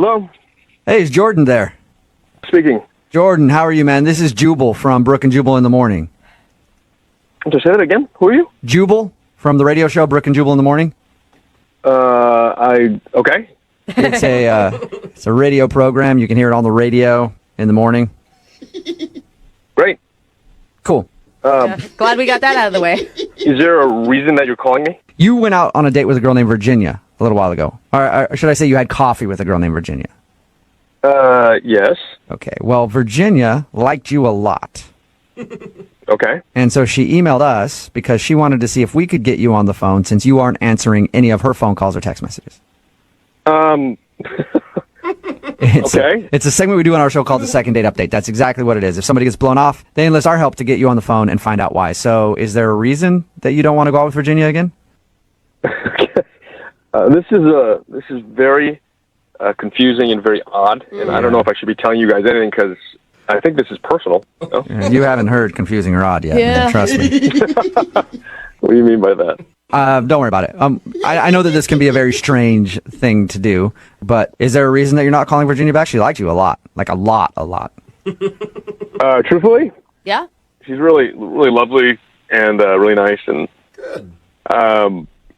Hello? Hey, is Jordan there? Speaking. Jordan, how are you, man? This is Jubal from Brooke and Jubal in the Morning. Just say that again? Who are you? Jubal from the radio show Brooke and Jubal in the Morning. Okay. It's a radio program. You can hear it on the radio in the morning. Great. Cool. Glad we got that out of the way. Is there a reason that you're calling me? You went out on a date with a girl named Virginia a little while ago. Or should I say you had coffee with a girl named Virginia? Yes. Okay. Well, Virginia liked you a lot. Okay. And so she emailed us because she wanted to see if we could get you on the phone since you aren't answering any of her phone calls or text messages. It's a segment we do on our show called the Second Date Update. That's exactly what it is. If somebody gets blown off, they enlist our help to get you on the phone and find out why. So is there a reason that you don't want to go out with Virginia again? This is very confusing and very odd, and I don't know if I should be telling you guys anything because I think this is personal. No? You haven't heard confusing or odd yet. Man, trust me. What do you mean by that? Don't worry about it. I know that this can be a very strange thing to do, but is there a reason that you're not calling Virginia back? She liked you a lot. Like a lot. Truthfully? Yeah? She's really, really lovely and really nice, and good.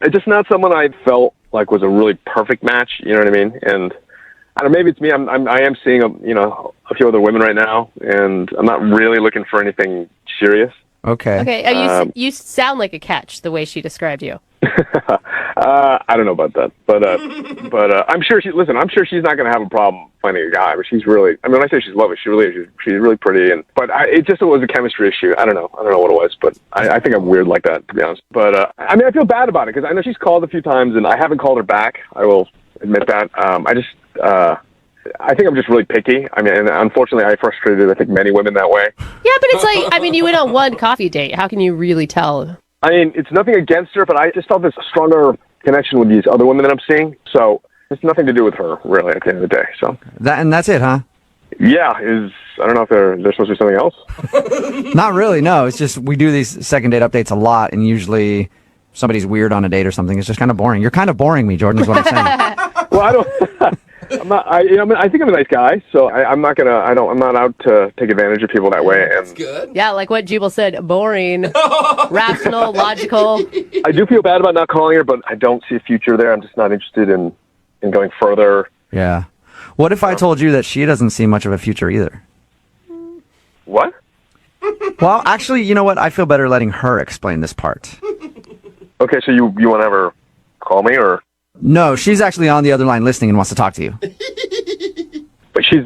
It's just not someone I felt like was a really perfect match. You know what I mean? And I don't know, maybe it's me. I am seeing a few other women right now, and I'm not really looking for anything serious. Okay. Okay. You sound like a catch the way she described you. I don't know about that, but I'm sure I'm sure she's not going to have a problem finding a guy. I mean, she's really. I mean, when I say she's lovely, she's really pretty. It was a chemistry issue. I don't know what it was, but I think I'm weird like that, to be honest. But I mean, I feel bad about it because I know she's called a few times, and I haven't called her back. I will admit that. I think I'm just really picky. I mean, and unfortunately, I frustrated, I think, many women that way. Yeah, but it's like, I mean, you went on one coffee date. How can you really tell? I mean, it's nothing against her, but I just felt this stronger connection with these other women that I'm seeing. So it's nothing to do with her, really, at the end of the day. So that's it, huh? Yeah, I don't know if they're supposed to be something else. Not really, no. It's just we do these second date updates a lot, and usually somebody's weird on a date or something. It's just kind of boring. You're kind of boring me, Jordan, is what I'm saying. Well, I don't. I'm not. I think I'm a nice guy, so I'm not gonna. I'm not out to take advantage of people that way. And that's good. Yeah, like what Jubal said, boring, rational, logical. I do feel bad about not calling her, but I don't see a future there. I'm just not interested in going further. Yeah. What if I told you that she doesn't see much of a future either? What? Well, actually, you know what? I feel better letting her explain this part. Okay, so you want to ever call me or? No, she's actually on the other line listening and wants to talk to you. But she's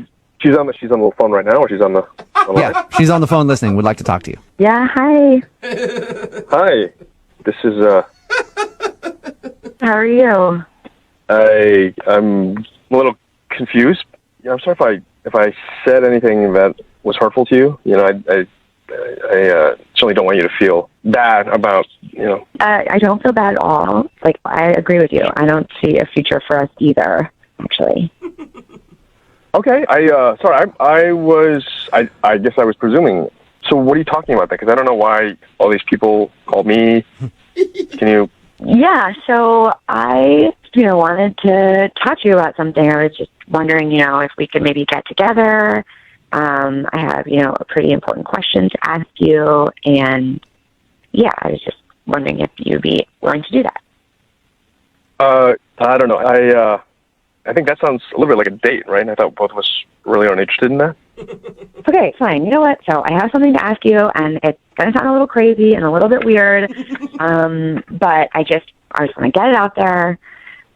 on the phone right now, or she's on the line? Yeah, she's on the phone listening. Would like to talk to you. Yeah, hi. Hi. This is How are you? I'm a little confused. I'm sorry if I said anything that was hurtful to you. You know, I certainly don't want you to feel bad about, I don't feel bad at all. Like, I agree with you. I don't see a future for us either, actually. Okay. I guess I was presuming. So what are you talking about then? Because I don't know why all these people called me. Can you? Yeah, so I, wanted to talk to you about something. I was just wondering, if we could maybe get together. I have, a pretty important question to ask you, and yeah, I was just wondering if you'd be willing to do that. I don't know. I think that sounds a little bit like a date, right? I thought both of us really aren't interested in that. Okay, fine. You know what? So I have something to ask you, and it's going to sound a little crazy and a little bit weird, but I just want to get it out there.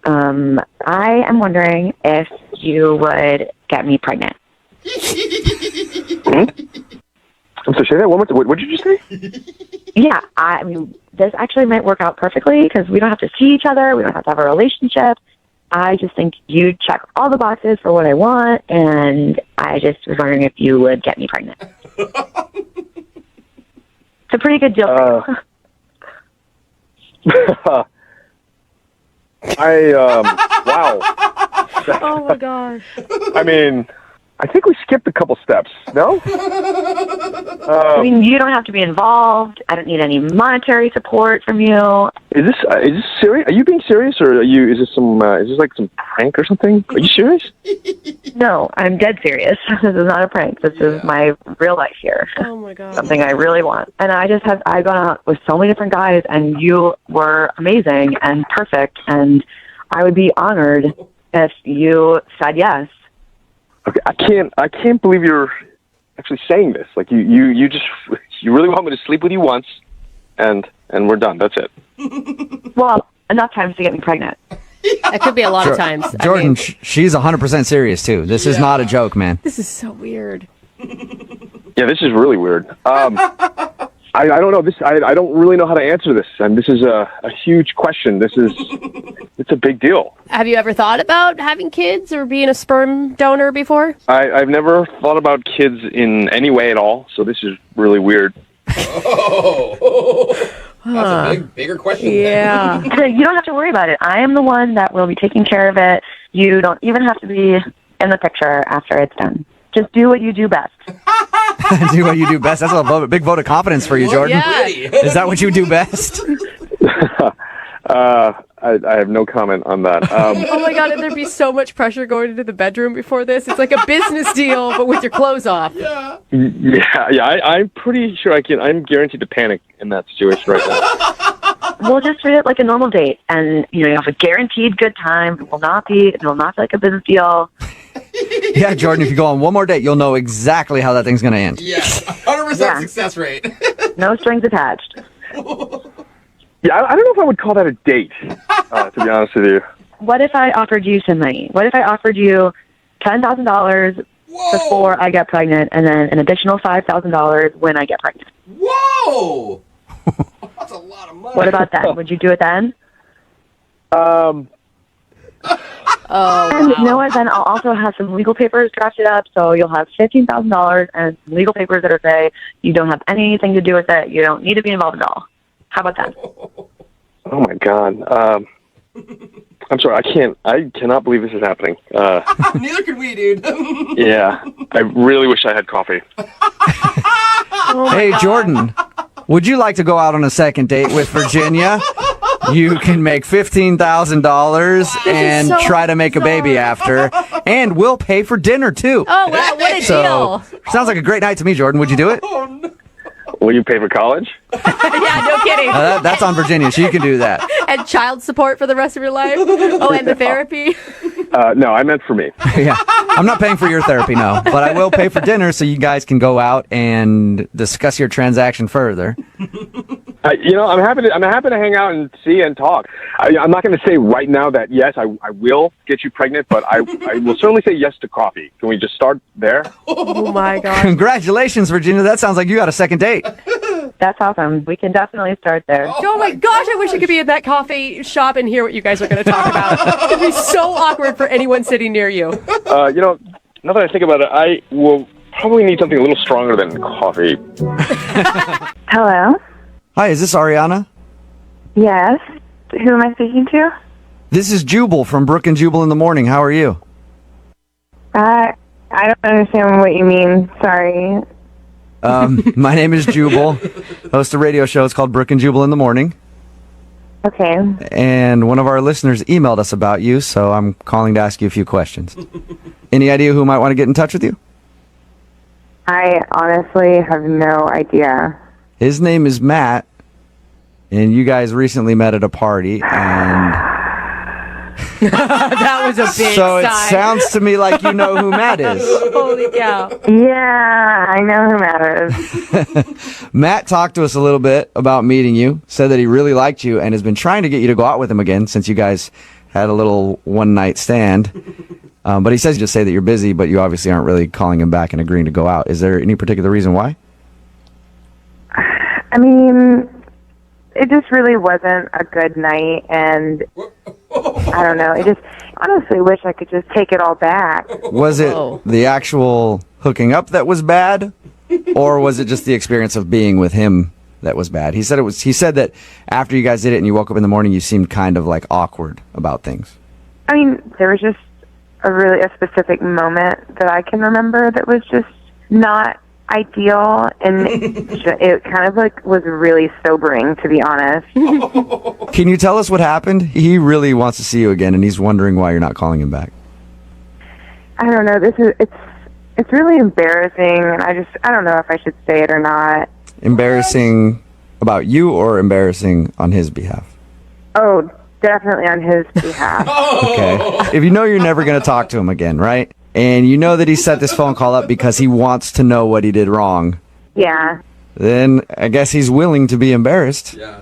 I am wondering if you would get me pregnant. So say that one more time. What did you just say? Yeah, I mean, this actually might work out perfectly because we don't have to see each other. We don't have to have a relationship. I just think you check all the boxes for what I want, and I just was wondering if you would get me pregnant. It's a pretty good deal for you. Wow. Oh my gosh. I mean, I think we skipped a couple steps. No? I mean, you don't have to be involved. I don't need any monetary support from you. Is this serious? Are you being serious, or is this some prank or something? Are you serious? No, I'm dead serious. This is not a prank. This is my real life here. Oh my God. Something I really want. And I've gone out with so many different guys, and you were amazing and perfect, and I would be honored if you said yes. Okay, I can't believe you're actually saying this. Like you really want me to sleep with you once, and we're done. That's it. Well, enough times to get me pregnant. That could be a lot of times. Jordan, she's 100% serious too. This is not a joke, man. This is so weird. Yeah, this is really weird. I don't know. I don't really know how to answer this, and this is a huge question. It's a big deal. Have you ever thought about having kids or being a sperm donor before? I've never thought about kids in any way at all, so this is really weird. That's a bigger question. Yeah. You don't have to worry about it. I am the one that will be taking care of it. You don't even have to be in the picture after it's done. Just do what you do best. Do what you do best. That's a big vote of confidence for you, Jordan. Yeah. Is that what you do best? I have no comment on that. Oh my God, and there'd be so much pressure going into the bedroom before this. It's like a business deal, but with your clothes off. Yeah. I'm pretty sure I'm guaranteed to panic in that situation right now. We'll just treat it like a normal date, and you have a guaranteed good time. It will not be like a business deal. Yeah, Jordan, if you go on one more date, you'll know exactly how that thing's going to end. Yes, 100% success rate. No strings attached. Yeah, I don't know if I would call that a date, to be honest with you. What if I offered you some money? What if I offered you $10,000 before I get pregnant, and then an additional $5,000 when I get pregnant? Whoa! That's a lot of money. What about that? Would you do it then? And you know what? Then I'll also have some legal papers drafted up, so you'll have $15,000 and some legal papers that say you don't have anything to do with it. You don't need to be involved at all. How about that? Oh my God. I'm sorry. I cannot believe this is happening. Neither can we, dude. Yeah. I really wish I had coffee. Hey, Jordan, would you like to go out on a second date with Virginia? You can make $15,000 and try to make a baby after, and we'll pay for dinner too. Oh, wow, what a deal. Sounds like a great night to me, Jordan. Would you do it? Oh, no. Will you pay for college? Yeah, no kidding. That's on Virginia. She can do that. And child support for the rest of your life? Oh, and the therapy? No, I meant for me. Yeah, I'm not paying for your therapy, no, but I will pay for dinner so you guys can go out and discuss your transaction further. I'm happy to hang out and see and talk. I'm not going to say right now that yes, I will get you pregnant, but I will certainly say yes to coffee. Can we just start there? Oh my God. Congratulations, Virginia. That sounds like you got a second date. That's awesome. We can definitely start there. Oh my gosh, I wish I could be in that coffee shop and hear what you guys are going to talk about. It'd be so awkward for anyone sitting near you. Now that I think about it, I will probably need something a little stronger than coffee. Hello? Hi, is this Ariana? Yes. Who am I speaking to? This is Jubal from Brooke and Jubal in the morning. How are you? I don't understand what you mean. Sorry. My name is Jubal. Host a radio show. It's called Brooke and Jubal in the morning. Okay. And one of our listeners emailed us about you, so I'm calling to ask you a few questions. Any idea who might want to get in touch with you? I honestly have no idea. His name is Matt, and you guys recently met at a party, and That was a big so it sigh. sounds to me like you know who Matt is. Holy cow. Yeah, I know who Matt is. Matt talked to us a little bit about meeting you, said that he really liked you, and has been trying to get you to go out with him again since you guys had a little one-night stand. But he says just say that you're busy, but you obviously aren't really calling him back and agreeing to go out. Is there any particular reason why? I mean, it just really wasn't a good night, and I don't know. I just honestly wish I could just take it all back. Was it the actual hooking up that was bad, or was it just the experience of being with him that was bad? He said it was. He said that after you guys did it and you woke up in the morning, you seemed kind of like awkward about things. I mean, there was just a specific moment that I can remember that was just not ideal, and it kind of like was really sobering, to be honest. Can you tell us what happened? He really wants to see you again, and he's wondering why you're not calling him back. I don't know. It's really embarrassing, and I don't know if I should say it or not. Embarrassing about you or embarrassing on his behalf? Oh, definitely on his behalf. Okay. If you know you're never going to talk to him again, right? And you know that he set this phone call up because he wants to know what he did wrong, Yeah. then I guess he's willing to be embarrassed. Yeah.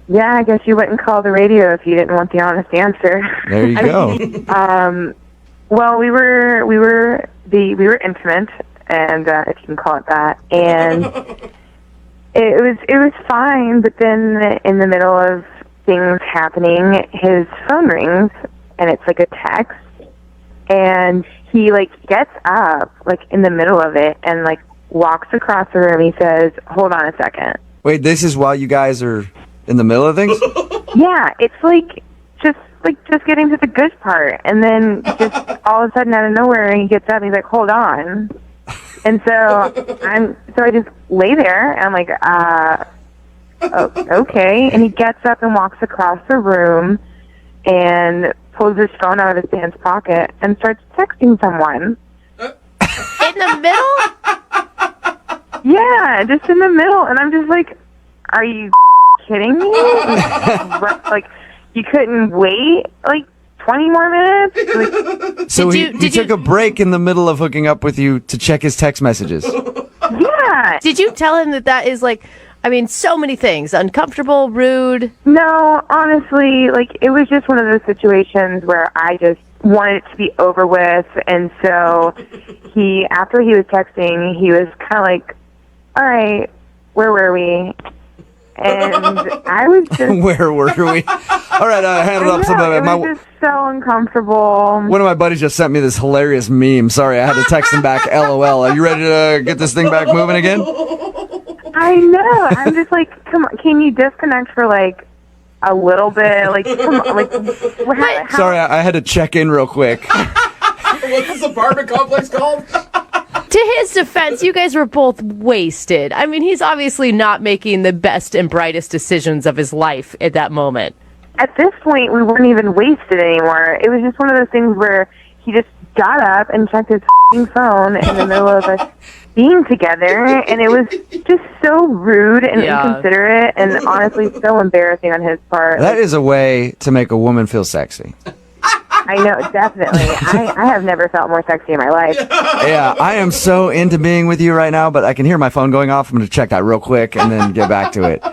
Yeah, I guess you wouldn't call the radio if you didn't want the honest answer. There you go. Well, we were intimate, and if you can call it that, and it was fine. But then in the middle of things happening, his phone rings, and it's like a text, and he like gets up like in the middle of it and like walks across the room. He says, "Hold on a second." Wait, this is while you guys are in the middle of things? Yeah, it's just getting to the good part, and then just all of a sudden out of nowhere he gets up and he's like, "Hold on." And so I just lay there and I'm like, okay. And he gets up and walks across the room and pulls his phone out of his pants pocket and starts texting someone. In the middle? Yeah, just in the middle. And I'm just like, are you kidding me? Like, you couldn't wait like 20 more minutes? Like, So he took a break in the middle of hooking up with you to check his text messages. yeah. Did you tell him that is like, I mean, so many things, uncomfortable, rude? No, honestly, like, it was just one of those situations where I just wanted it to be over with. And so after he was texting, he was kind of like, all right, where were we? And I was just... Where were we? All right, I handed up some of it. It was just so uncomfortable. One of my buddies just sent me this hilarious meme. Sorry, I had to text him back, LOL. Are you ready to get this thing back moving again? I know. I'm just like, come on, can you disconnect for like a little bit? Like, come on, like, Sorry, I had to check in real quick. What's this apartment complex called? To his defense, you guys were both wasted. I mean, he's obviously not making the best and brightest decisions of his life at that moment. At this point, we weren't even wasted anymore. It was just one of those things where he just got up and checked his phone in the middle of us being together, and it was just so rude and inconsiderate and honestly so embarrassing on his part. That is a way to make a woman feel sexy. I know, definitely. I have never felt more sexy in my life. Yeah, I am so into being with you right now, but I can hear my phone going off. I'm going to check that real quick and then get back to it.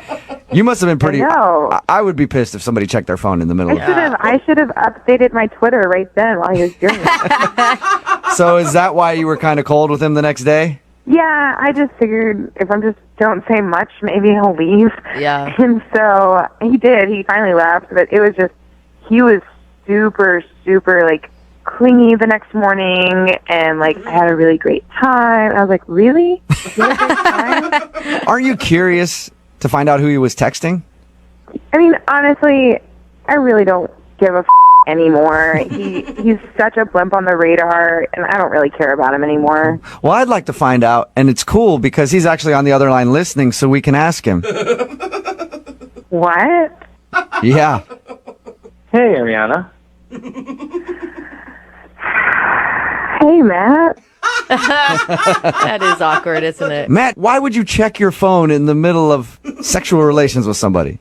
You must have been pretty... I would be pissed if somebody checked their phone in the middle of it. I should have updated my Twitter right then while he was doing it. So is that why you were kind of cold with him the next day? Yeah, I just figured if I just don't say much, maybe he'll leave. Yeah. And so he did. He finally left, but it was just... He was super, super, like, clingy the next morning, and, like, I had a really great time. I was like, really? You had a great time? Aren't you curious to find out who he was texting? I mean, honestly, I really don't give a anymore. He's such a blimp on the radar, and I don't really care about him anymore. Well, I'd like to find out, and it's cool because he's actually on the other line listening, so we can ask him. What? Yeah. Hey, Ariana. Hey, Matt. That is awkward, isn't it? Matt, why would you check your phone in the middle of sexual relations with somebody?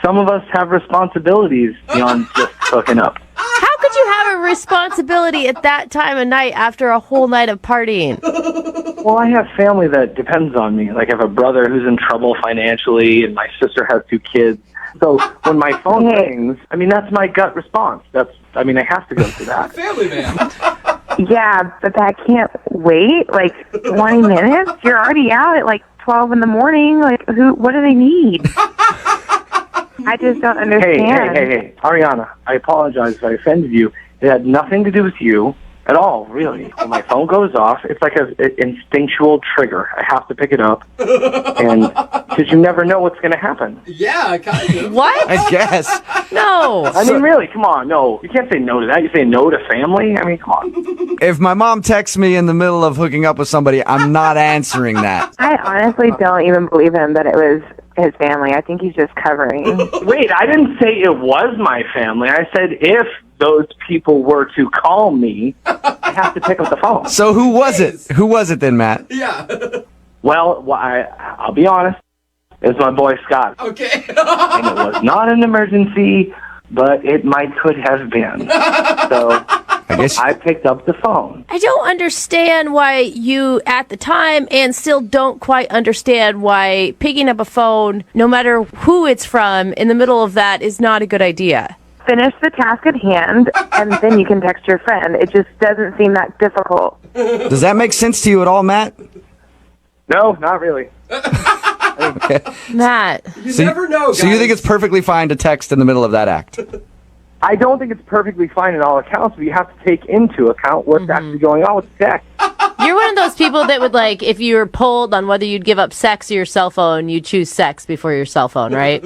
Some of us have responsibilities beyond just hooking up. How could you have a responsibility at that time of night after a whole night of partying? Well, I have family that depends on me. Like, I have a brother who's in trouble financially, and my sister has 2 kids. So when my phone rings, I mean, that's my gut response. I have to go through that. Family man. Yeah, but that can't wait, like, 20 minutes? You're already out at, like, 12 in the morning. Like, what do they need? I just don't understand. Hey, Ariana, I apologize if I offended you. It had nothing to do with you. At all, really. When my phone goes off, it's like an instinctual trigger. I have to pick it up, and because you never know what's going to happen. Yeah, kind of. What? I guess. No. I mean, really, come on, no. You can't say no to that. You say no to family? I mean, come on. If my mom texts me in the middle of hooking up with somebody, I'm not answering that. I honestly don't even believe him that it was his family. I think he's just covering. Wait, I didn't say it was my family. I said if those people were to call me, I have to pick up the phone. So who was it? Who was it then, Matt? Yeah. Well, I'll be honest. It was my boy Scott. Okay. And it was not an emergency, but it could have been. So I guess I picked up the phone. I don't understand why you, at the time, and still don't quite understand why picking up a phone, no matter who it's from, in the middle of that is not a good idea. Finish the task at hand, and then you can text your friend. It just doesn't seem that difficult. Does that make sense to you at all, Matt? No, not really. Okay. Matt. You never know, guys. So you think it's perfectly fine to text in the middle of that act? I don't think it's perfectly fine in all accounts, but you have to take into account what's actually going on with the text. You're one of those people that would, like, if you were polled on whether you'd give up sex or your cell phone, you'd choose sex before your cell phone, right?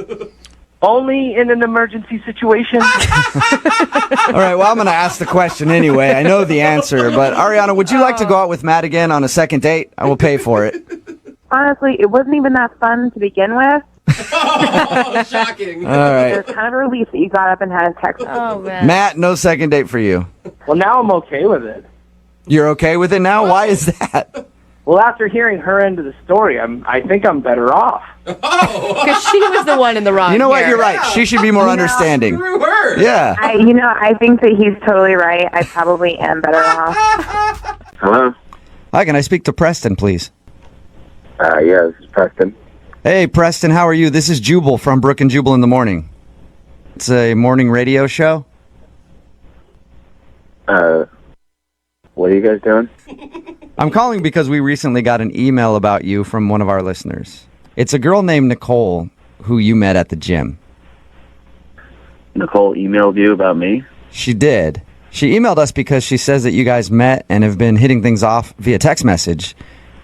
Only in an emergency situation. All right, well, I'm going to ask the question anyway. I know the answer, but Ariana, would you like to go out with Matt again on a second date? I will pay for it. Honestly, it wasn't even that fun to begin with. Oh, shocking. All right. It was kind of a relief that you got up and had a text. Oh, man. Matt, no second date for you. Well, now I'm okay with it. You're okay with it now? Why is that? Well, after hearing her end of the story, I think I'm better off. Because she was the one in the wrong. You know what? here. You're right. She should be more understanding. Screw her. Yeah. I think that he's totally right. I probably am better off. Hello? Hi, can I speak to Preston, please? Yeah, this is Preston. Hey, Preston, how are you? This is Jubal from Brooke and Jubal in the morning. It's a morning radio show. What are you guys doing? I'm calling because we recently got an email about you from one of our listeners. It's a girl named Nicole who you met at the gym. Nicole emailed you about me? She did. She emailed us because she says that you guys met and have been hitting things off via text message,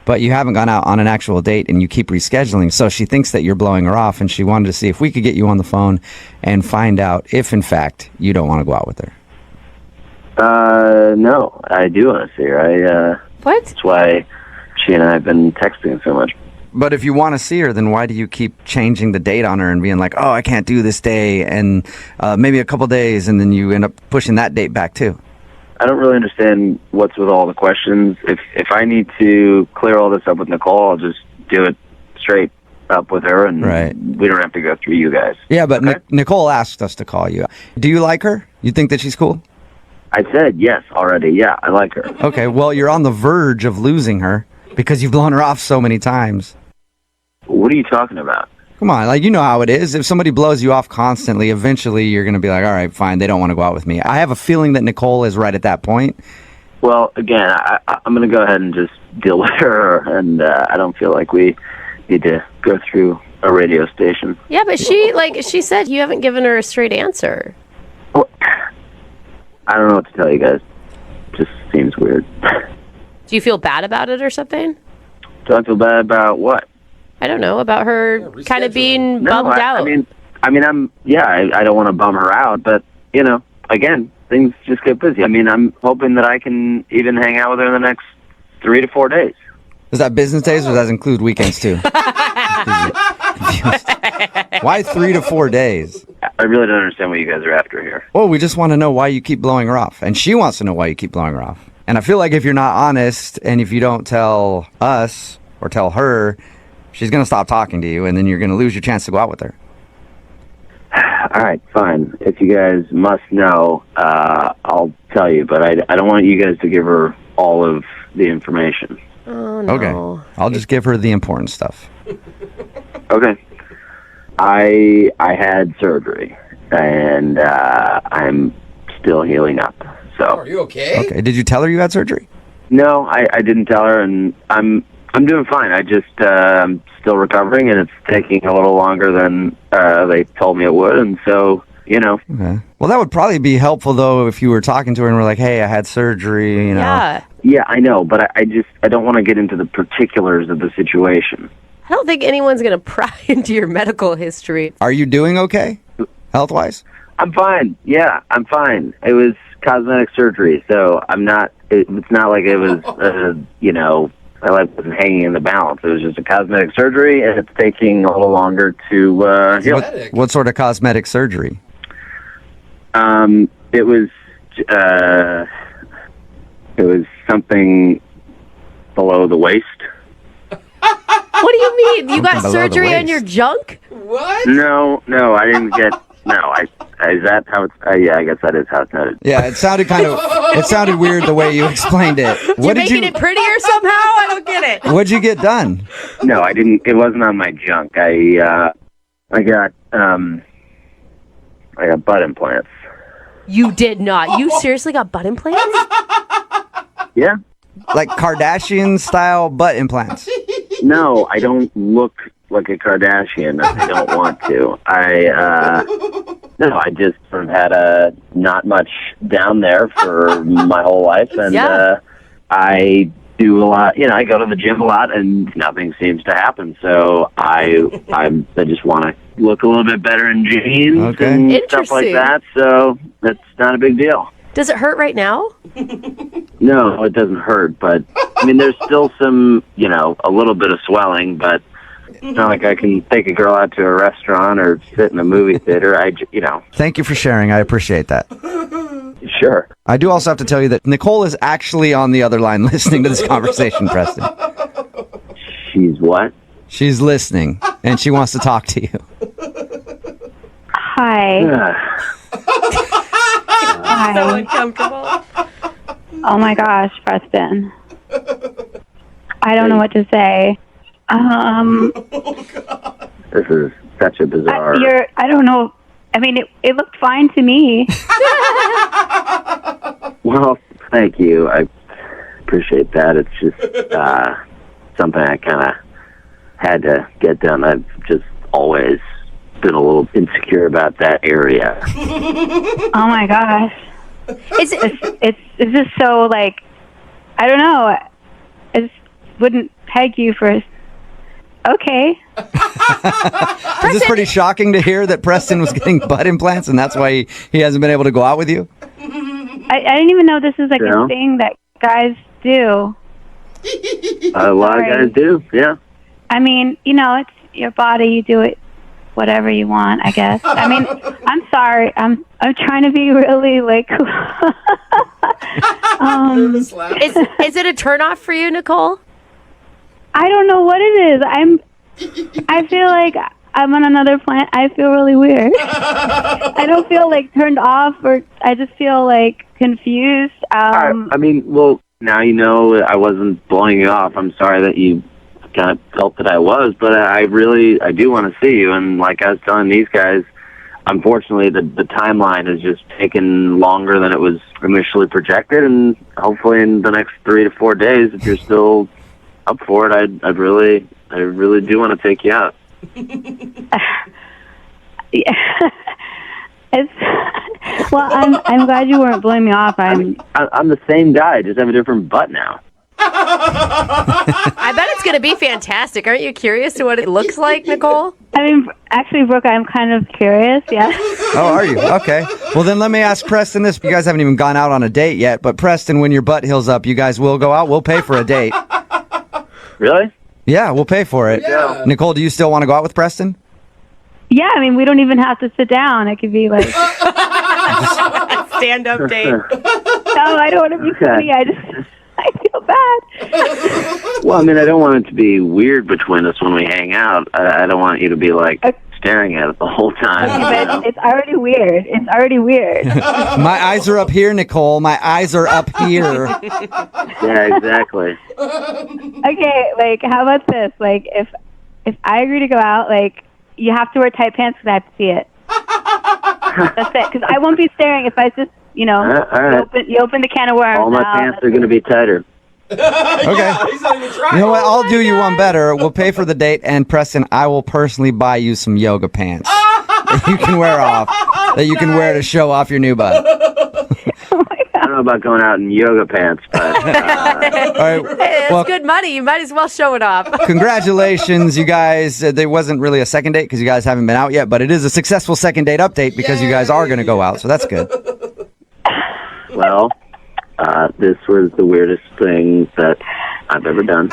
but you haven't gone out on an actual date and you keep rescheduling. So she thinks that you're blowing her off, and she wanted to see if we could get you on the phone and find out if, in fact, you don't want to go out with her. No, I do want to see her. What? That's why she and I have been texting so much. But if you want to see her, then why do you keep changing the date on her and being like, oh, I can't do this day, and maybe a couple days, and then you end up pushing that date back too? I don't really understand what's with all the questions. If I need to clear all this up with Nicole, I'll just do it straight up with her, and Right. we don't have to go through you guys. Yeah, but Okay. Nicole asked us to call you. Do you like her? You think that she's cool? I said yes already. Yeah, I like her. Okay, well, you're on the verge of losing her because you've blown her off so many times. What are you talking about? Come on, like, you know how it is. If somebody blows you off constantly, eventually you're going to be like, all right, fine, they don't want to go out with me. I have a feeling that Nicole is right at that point. Well, again, I'm going to go ahead and just deal with her, and I don't feel like we need to go through a radio station. Yeah, but she said you haven't given her a straight answer. Well, I don't know what to tell you guys. Just seems weird. Do you feel bad about it or something? Do I feel bad about what? I don't know, about her kind of being bummed out. I don't want to bum her out, but, you know, again, things just get busy. I mean, I'm hoping that I can even hang out with her in the next 3 to 4 days. Is that business days or does that include weekends too? Why 3 to 4 days? I really don't understand what you guys are after here. Well, we just want to know why you keep blowing her off. And she wants to know why you keep blowing her off. And I feel like if you're not honest and if you don't tell us or tell her, she's going to stop talking to you and then you're going to lose your chance to go out with her. All right, fine. If you guys must know, I'll tell you, but I don't want you guys to give her all of the information. Oh, no. Okay. I'll just give her the important stuff. Okay. I had surgery, and I'm still healing up. So. Are you okay? Okay. Did you tell her you had surgery? No, I didn't tell her, and I'm doing fine. I just I'm still recovering, and it's taking a little longer than they told me it would. And so, you know. Okay. Well, that would probably be helpful, though, if you were talking to her and were like, hey, I had surgery, you know. Yeah. Yeah, I know, but I don't want to get into the particulars of the situation. I don't think anyone's going to pry into your medical history. Are you doing okay, health-wise? I'm fine. Yeah, I'm fine. It was cosmetic surgery, so I'm not. It's not like it was, you know, my life wasn't hanging in the balance. It was just a cosmetic surgery, and it's taking a little longer to heal. What sort of cosmetic surgery? It was something below the waist. What do you mean? You got Below the surgery on waist. your junk? What? No, I didn't get. No, is that how it's? Yeah, I guess that is how it's noted. Yeah, it sounded weird the way you explained it. You're making it prettier somehow? I don't get it. What'd you get done? No, I didn't. It wasn't on my junk. I got butt implants. You did not. You seriously got butt implants? Yeah. Like Kardashian-style butt implants? No, I don't look like a Kardashian. I don't want to. I just sort of had not much down there for my whole life, and I do a lot. You know, I go to the gym a lot, and nothing seems to happen. So I just want to look a little bit better in jeans and stuff like that. So that's not a big deal. Does it hurt right now? No, it doesn't hurt, but I mean, there's still some, you know, a little bit of swelling, but it's not like I can take a girl out to a restaurant or sit in a movie theater. You know. Thank you for sharing. I appreciate that. Sure. I do also have to tell you that Nicole is actually on the other line listening to this conversation, Preston. She's what? She's listening, and she wants to talk to you. Hi. So uncomfortable. Oh my gosh, Preston. I don't know what to say. This is such a bizarre. I don't know. I mean, it looked fine to me. Well, thank you. I appreciate that. It's just something I kind of had to get done. I've just always been a little insecure about that area. Oh my gosh. It's just so, like, I don't know. I just wouldn't peg you for. Okay. Is this pretty shocking to hear that Preston was getting butt implants and that's why he hasn't been able to go out with you? I didn't even know this is like a thing that guys do. A lot of guys do, yeah. I mean, you know, it's your body. You do it whatever you want, I guess. I mean, I'm sorry. I'm trying to be really, like... Is it a turnoff for you, Nicole? I don't know what it is. I feel like I'm on another planet. I feel really weird. I don't feel like turned off, or I just feel like confused. I mean, well, now you know I wasn't blowing you off. I'm sorry that you kind of felt that I was, but I do want to see you. And like I was telling these guys, unfortunately, the timeline has just taken longer than it was initially projected. And hopefully in the next 3 to 4 days, if you're still up for it, I really do want to take you out. Yeah. Well, I'm glad you weren't blowing me off. I'm the same guy, just have a different butt now. I bet it's going to be fantastic. Aren't you curious to what it looks like, Nicole? I mean, actually, Brooke, I'm kind of curious, yeah. Oh, are you? Okay. Well, then let me ask Preston this. You guys haven't even gone out on a date yet, but Preston, when your butt heals up, you guys will go out? We'll pay for a date. Really? Yeah, we'll pay for it. Yeah. Nicole, do you still want to go out with Preston? Yeah, I mean, we don't even have to sit down. It could be like... Stand-up date. No, I don't want to be funny. I feel bad. Well, I mean, I don't want it to be weird between us when we hang out. I don't want you to be, like, staring at it the whole time. Okay, but it's already weird. It's already weird. My eyes are up here, Nicole. My eyes are up here. Yeah, exactly. Okay, like, how about this? Like, if I agree to go out, like, you have to wear tight pants because I have to see it. That's it. Because I won't be staring if I just, you know, all right. you open the can of worms. All my pants are going to be tighter. Okay. He's not even trying. You know what? I'll do you one better. We'll pay for the date, and Preston, I will personally buy you some yoga pants that you can wear off. that you can wear to show off your new butt. I don't know about going out in yoga pants, but All right. Hey, it's Well, good money. You might as well show it off. congratulations, you guys. There wasn't really a second date because you guys haven't been out yet, but it is a successful second date update because you guys are going to go out, so that's good. well, this was the weirdest thing that I've ever done.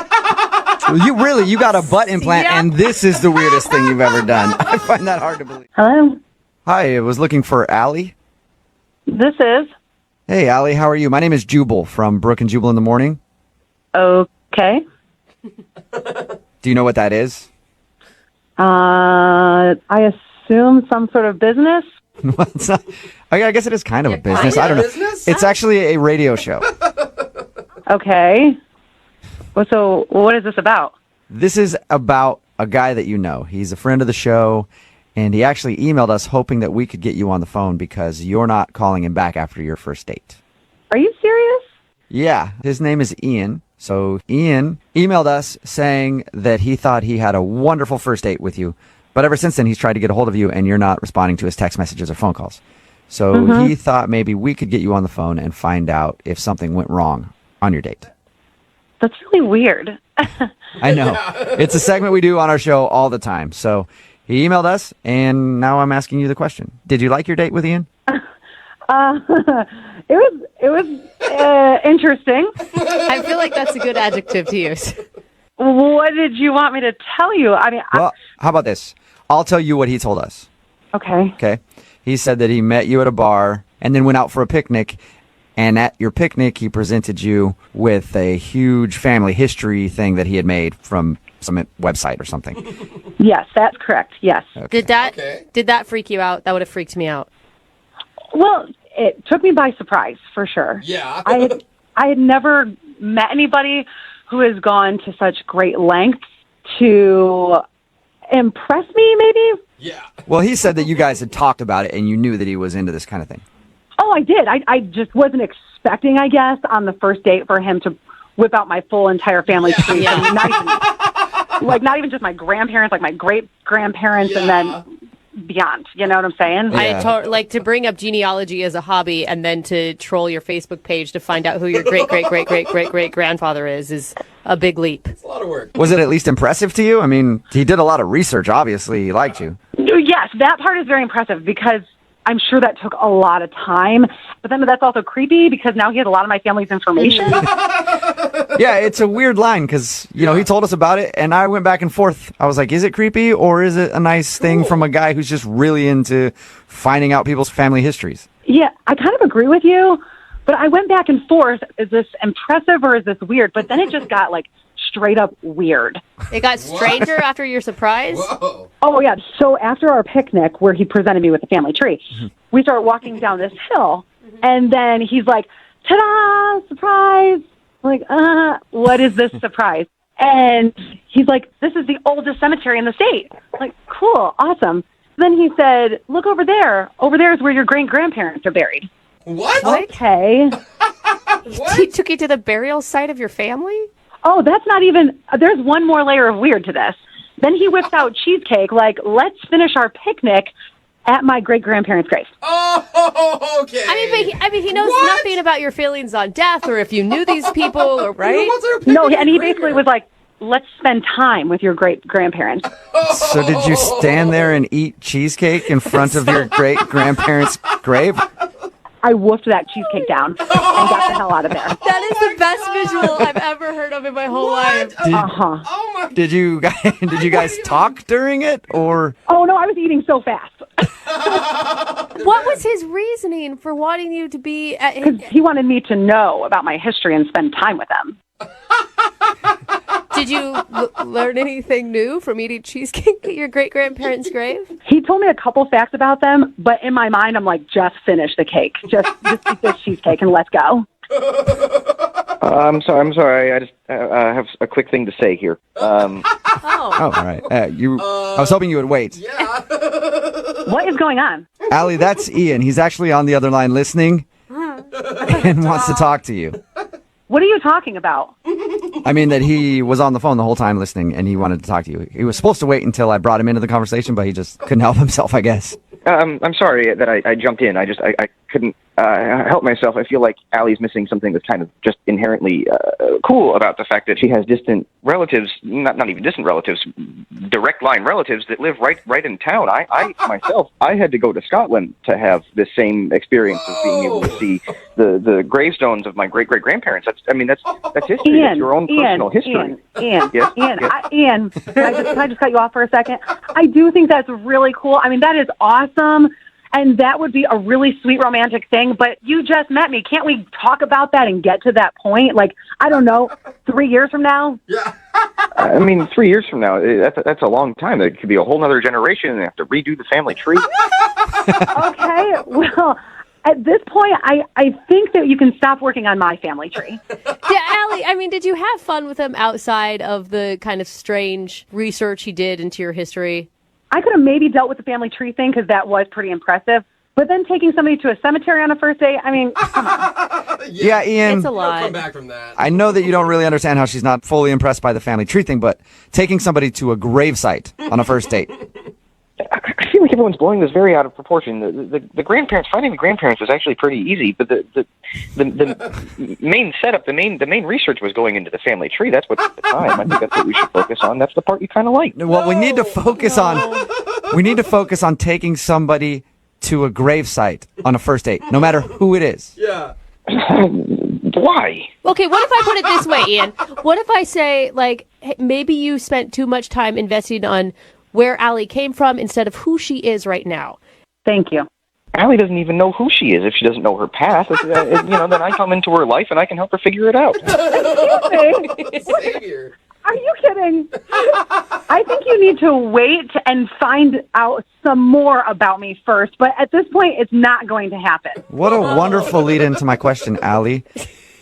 You got a butt implant, Yeah. and this is the weirdest thing you've ever done. I find that hard to believe. Hello, Hi, I was looking for Allie. this is Hey, Allie, how are you? My name is Jubal from Brooke and Jubal in the Morning. okay. Do you know what that is? I assume some sort of business. Well, it's not, I guess it is kind of a business. kind I don't of know. business? It's actually a radio show. Okay. Well, so what is this about? This is about a guy that you know. He's a friend of the show, and he actually emailed us hoping that we could get you on the phone because you're not calling him back after your first date. Are you serious? Yeah, his name is Ian. So Ian emailed us saying that he thought he had a wonderful first date with you, but ever since then he's tried to get a hold of you and you're not responding to his text messages or phone calls. So he thought maybe we could get you on the phone and find out if something went wrong on your date. That's really weird. I know. It's a segment we do on our show all the time. So he emailed us, and now I'm asking you the question. Did you like your date with Ian? It was interesting. I feel like that's a good adjective to use. What did you want me to tell you? I mean, Well, how about this? I'll tell you what he told us. okay. Okay. He said that he met you at a bar and then went out for a picnic. And at your picnic, he presented you with a huge family history thing that he had made from some website or something. Yes, that's correct. Yes. Did that freak you out? That would have freaked me out. Well, it took me by surprise for sure. Yeah. I had never met anybody who has gone to such great lengths to impress me, maybe. Yeah. Well, he said that you guys had talked about it and you knew that he was into this kind of thing. Oh, I did. I just wasn't expecting, I guess, on the first date for him to whip out my full entire family tree. Yeah. And not even just my grandparents, like my great grandparents, and then beyond. You know what I'm saying? Yeah. Like to bring up genealogy as a hobby and then to troll your Facebook page to find out who your great grandfather is a big leap. It's a lot of work. Was it at least impressive to you? I mean, he did a lot of research, obviously. He liked you. Yes, that part is very impressive because I'm sure that took a lot of time. But then that's also creepy because now he has a lot of my family's information. Yeah, it's a weird line because, he told us about it and I went back and forth. I was like, is it creepy or is it a nice thing from a guy who's just really into finding out people's family histories? Yeah, I kind of agree with you, but I went back and forth. Is this impressive or is this weird? But then it just got straight up weird. It got stranger after your surprise? Whoa. Oh, yeah. So after our picnic where he presented me with the family tree, we start walking down this hill, and then he's like, ta-da, surprise. I'm like, what is this surprise? And he's like, this is the oldest cemetery in the state. I'm like, cool, awesome. Then he said, look over there. Over there is where your great-grandparents are buried. What? Okay. He took you to the burial site of your family? Oh, that's not even, there's one more layer of weird to this. Then he whips out cheesecake, let's finish our picnic at my great-grandparents' grave. Oh, okay. He knows What? nothing about your feelings on death or if you knew these people, or right? What's our picnic No, in and he the basically graveyard? was like, let's spend time with your great-grandparents. So did you stand there and eat cheesecake in front of your great-grandparents' grave? I woofed that cheesecake down and got the hell out of there. That is the best visual I've ever heard of in my whole life. Uh-huh. Oh my. Did you guys talk during it or? Oh, no, I was eating so fast. What was his reasoning for wanting you to be at his... He wanted me to know about my history and spend time with them. Did you learn anything new from eating cheesecake at your great-grandparents' grave? He told me a couple facts about them, but in my mind, I'm like, just finish the cake. Just eat this cheesecake and let's go. I'm sorry. I just have a quick thing to say here. Oh. Oh, all right. I was hoping you would wait. Yeah. What is going on? Allie, that's Ian. He's actually on the other line listening and wants to talk to you. What are you talking about? I mean that he was on the phone the whole time listening and he wanted to talk to you. He was supposed to wait until I brought him into the conversation, but he just couldn't help himself, I guess. I'm sorry that I jumped in. I couldn't help myself. I feel like Allie's missing something that's kind of just inherently cool about the fact that she has distant relatives, not even distant relatives, direct line relatives that live right in town. I myself, I had to go to Scotland to have this same experience of being able to see the gravestones of my great-great-grandparents. That's history. That's your own personal history. Ian, Yes? Ian, can I just cut you off for a second? I do think that's really cool. I mean, that is awesome. And that would be a really sweet romantic thing, but you just met me. Can't we talk about that and get to that point? Like, I don't know, 3 years from now? Yeah. I mean, 3 years from now, that's a long time. It could be a whole other generation, and they have to redo the family tree. Okay, well, at this point, I think that you can stop working on my family tree. Yeah, Allie, I mean, did you have fun with him outside of the kind of strange research he did into your history? I could have maybe dealt with the family tree thing because that was pretty impressive. But then taking somebody to a cemetery on a first date, I mean, come on. Yeah, Ian. It's a lot. Come back from that. I know that you don't really understand how she's not fully impressed by the family tree thing, but taking somebody to a gravesite on a first date. I feel like everyone's blowing this very out of proportion. The grandparents, finding the grandparents was actually pretty easy, but the main setup, the main research was going into the family tree. That's what at the time. I think that's what we should focus on. That's the part you kind of like. Well, we need to focus on taking somebody to a gravesite on a first date, no matter who it is. Yeah. Why? Okay, what if I put it this way, Ian? What if I say, like, hey, maybe you spent too much time investing on where Allie came from instead of who she is right now? Thank you. Allie doesn't even know who she is if she doesn't know her past. Then I come into her life and I can help her figure it out. Savior. Are you kidding? I think you need to wait and find out some more about me first, but at this point, it's not going to happen. What a wonderful lead into my question, Allie.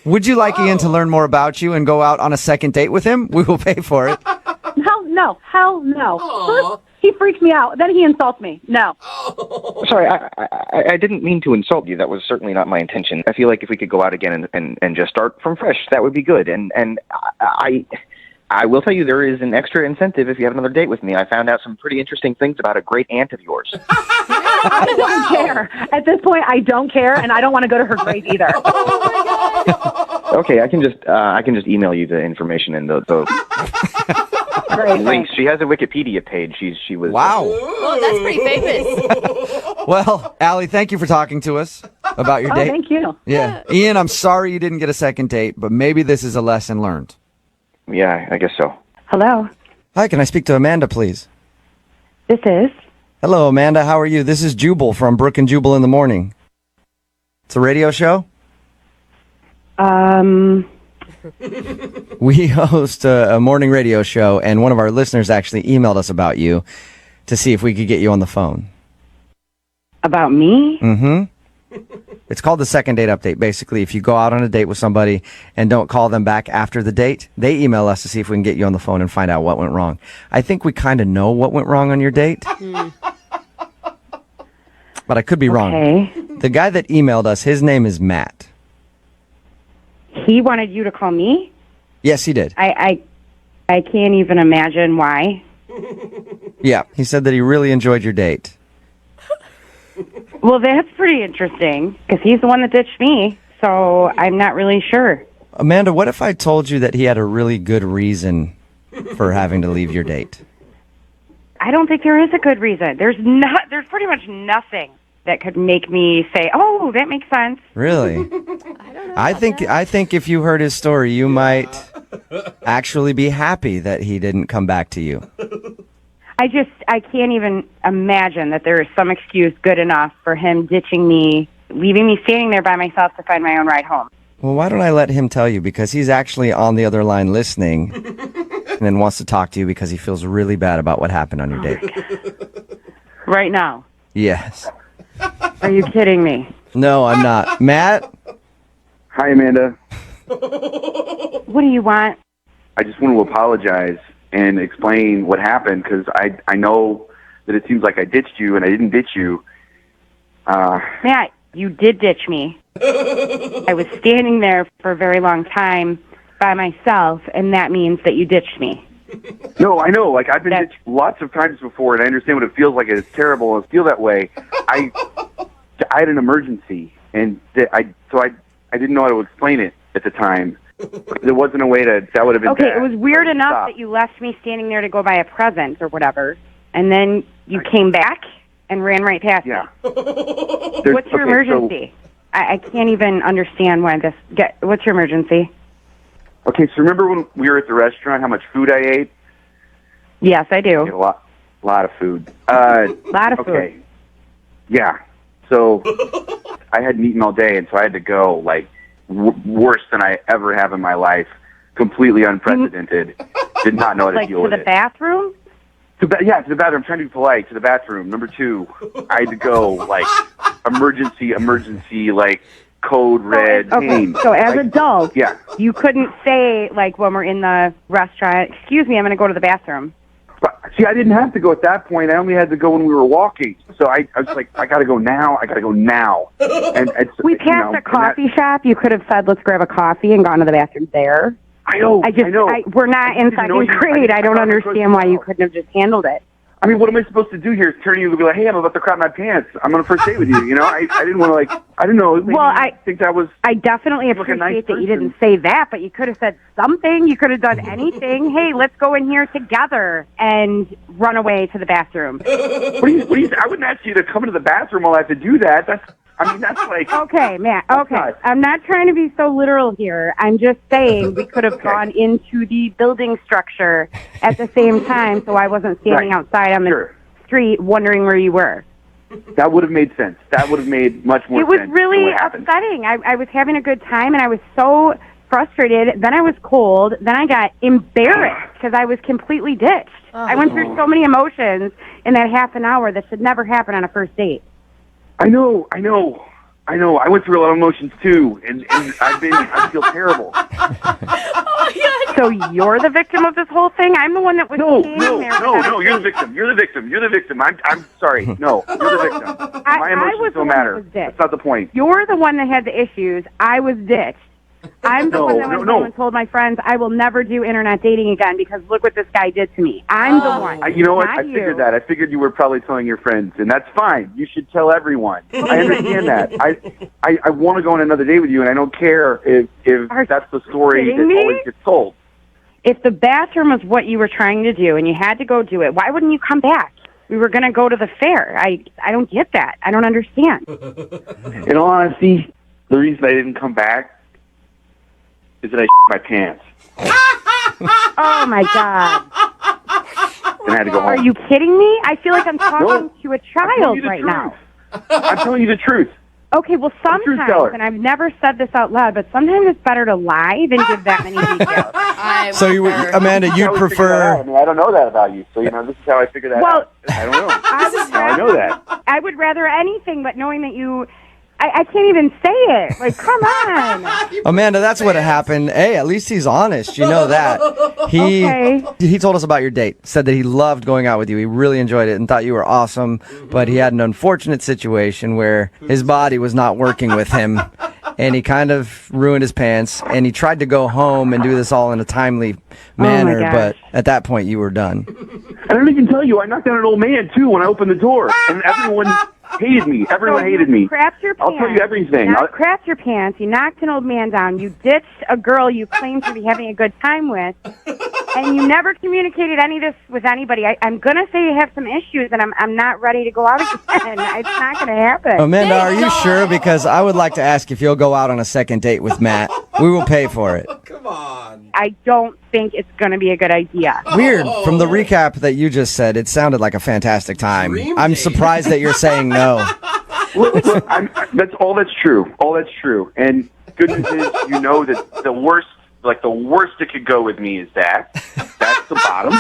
Would you like Ian to learn more about you and go out on a second date with him? We will pay for it. Hell no. Aww. First, he freaks me out. Then he insults me. No. Sorry, I didn't mean to insult you. That was certainly not my intention. I feel like if we could go out again and just start from fresh, that would be good. And I will tell you there is an extra incentive if you have another date with me. I found out some pretty interesting things about a great aunt of yours. I don't care. At this point, I don't care, and I don't want to go to her grave either. Okay, I can just email you the information and the Great, links. She has a Wikipedia page. She was Wow. Oh, that's pretty famous. Well, Allie, thank you for talking to us about your date. Thank you. Yeah. Ian, I'm sorry you didn't get a second date, but maybe this is a lesson learned. Yeah, I guess so. Hello, Hi, can I speak to Amanda, please? this is. Hello, Amanda. How are you? This is Jubal from Brooke and Jubal in the Morning. It's a radio show. We host a morning radio show, and one of our listeners actually emailed us about you to see if we could get you on the phone. About me? Mm-hmm. It's called the Second Date Update. Basically, if you go out on a date with somebody and don't call them back after the date, they email us to see if we can get you on the phone and find out what went wrong. I think we kind of know what went wrong on your date. But I could be wrong. Okay. The guy that emailed us, his name is Matt. He wanted you to call me? Yes, he did. I can't even imagine why. Yeah, he said that he really enjoyed your date. Well, that's pretty interesting, because he's the one that ditched me, so I'm not really sure. Amanda, what if I told you that he had a really good reason for having to leave your date? I don't think there is a good reason. There's pretty much nothing that could make me say, "Oh, that makes sense." Really? I think if you heard his story, you might actually be happy that he didn't come back to you. I can't even imagine that there is some excuse good enough for him ditching me, leaving me standing there by myself to find my own ride home. Well, why don't I let him tell you? Because he's actually on the other line listening and then wants to talk to you because he feels really bad about what happened on your date. Right now? Yes. Are you kidding me? No, I'm not. Matt? Hi, Amanda. What do you want? I just want to apologize and explain what happened because I know that it seems like I ditched you and I didn't ditch you. Matt, you did ditch me. I was standing there for a very long time by myself, and that means that you ditched me. No, I know. Like, I've been ditched lots of times before, and I understand what it feels like. It's terrible and feel that way. I had an emergency, and I didn't know how to explain it at the time. There wasn't a way that would have been Okay, bad. it was weird enough Stop. that you left me standing there to go buy a present or whatever, and then you came back and ran right past me. What's your emergency? I can't even understand why this... what's your emergency? Okay, so remember when we were at the restaurant, how much food I ate? Yes, I do. A lot of food. Lot of okay. food. Yeah. So I hadn't eaten all day, and so I had to go, like, worse than I ever have in my life. Completely unprecedented. Did not know how to Like deal to with the it. bathroom? To the bathroom. I'm trying to be polite. To the bathroom. Number 2, I had to go, like, emergency, like, code red. Okay, so as adults, yeah. you couldn't say, like, when we're in the restaurant, excuse me, I'm going to go to the bathroom. But, see, I didn't have to go at that point. I only had to go when we were walking. So I was like, I got to go now. I got to go now. And it's, We passed a coffee shop. You could have said, let's grab a coffee and gone to the bathroom there. I know. I know. We're not in second grade. I don't understand why you couldn't have just handled it. I mean, what am I supposed to do here? Is turn you and be like, hey, I'm about to crap my pants. I'm on a first date with you. You know, I didn't want to, like, I didn't know. Maybe I think that was. I definitely like a nice appreciate that you didn't say that, but you could have said something. You could have done anything. Hey, let's go in here together and run away to the bathroom. What do you, I wouldn't ask you to come into the bathroom while I have to do that. That's like. Okay, Matt. Okay. I'm not trying to be so literal here. I'm just saying we could have gone into the building structure at the same time, so I wasn't standing outside on the street wondering where you were. That would have made sense. That would have made much more sense. It was really upsetting. I was having a good time, and I was so frustrated. Then I was cold. Then I got embarrassed because I was completely ditched. I went through so many emotions in that half an hour that should never happen on a first date. I know. I went through a lot of emotions too, and I feel terrible. So you're the victim of this whole thing? I'm the one that was standing there. No, you're the victim. You're the victim. I'm sorry. No, you're the victim. My emotions don't matter. That's not the point. You're the one that had the issues. I was ditched. I'm the one that went home and told my friends I will never do internet dating again because look what this guy did to me. I'm the one. You know what? Not I figured that. I figured you were probably telling your friends, and that's fine. You should tell everyone. I understand that. I want to go on another date with you, and I don't care if that's the story that always gets told. If the bathroom was what you were trying to do and you had to go do it, why wouldn't you come back? We were going to go to the fair. I don't get that. I don't understand. In all honesty, the reason I didn't come back is that I my pants. Oh, my God. And I had to go home. Are you kidding me? I feel like I'm talking to a child right now. I'm telling you the truth. Okay, well, sometimes, and I've never said this out loud, but sometimes it's better to lie than give that many details. So, Amanda, you'd prefer... I mean, I don't know that about you, so, this is how I figured that out. I don't know. I know that. I would rather anything but knowing that you... I can't even say it. Like, come on. Amanda, that's what happened. Hey, at least he's honest. You know that. He told us about your date. Said that he loved going out with you. He really enjoyed it and thought you were awesome. But he had an unfortunate situation where his body was not working with him. And he kind of ruined his pants. And he tried to go home and do this all in a timely manner. But at that point, you were done. I don't even tell you. I knocked down an old man, too, when I opened the door. And everyone... hated me. Everyone hated me. Crapped your pants. I'll tell you everything. You crapped your pants. You knocked an old man down. You ditched a girl you claimed to be having a good time with. And you never communicated any of this with anybody. I'm going to say you have some issues, and I'm not ready to go out again. It's not going to happen. Amanda, are you sure? Because I would like to ask if you'll go out on a second date with Matt. We will pay for it. Come on. I don't think it's going to be a good idea. Weird. From the recap that you just said, it sounded like a fantastic time. I'm surprised that you're saying no. That's all that's true. All that's true. And good news is, that the worst it could go with me is that. That's the bottom.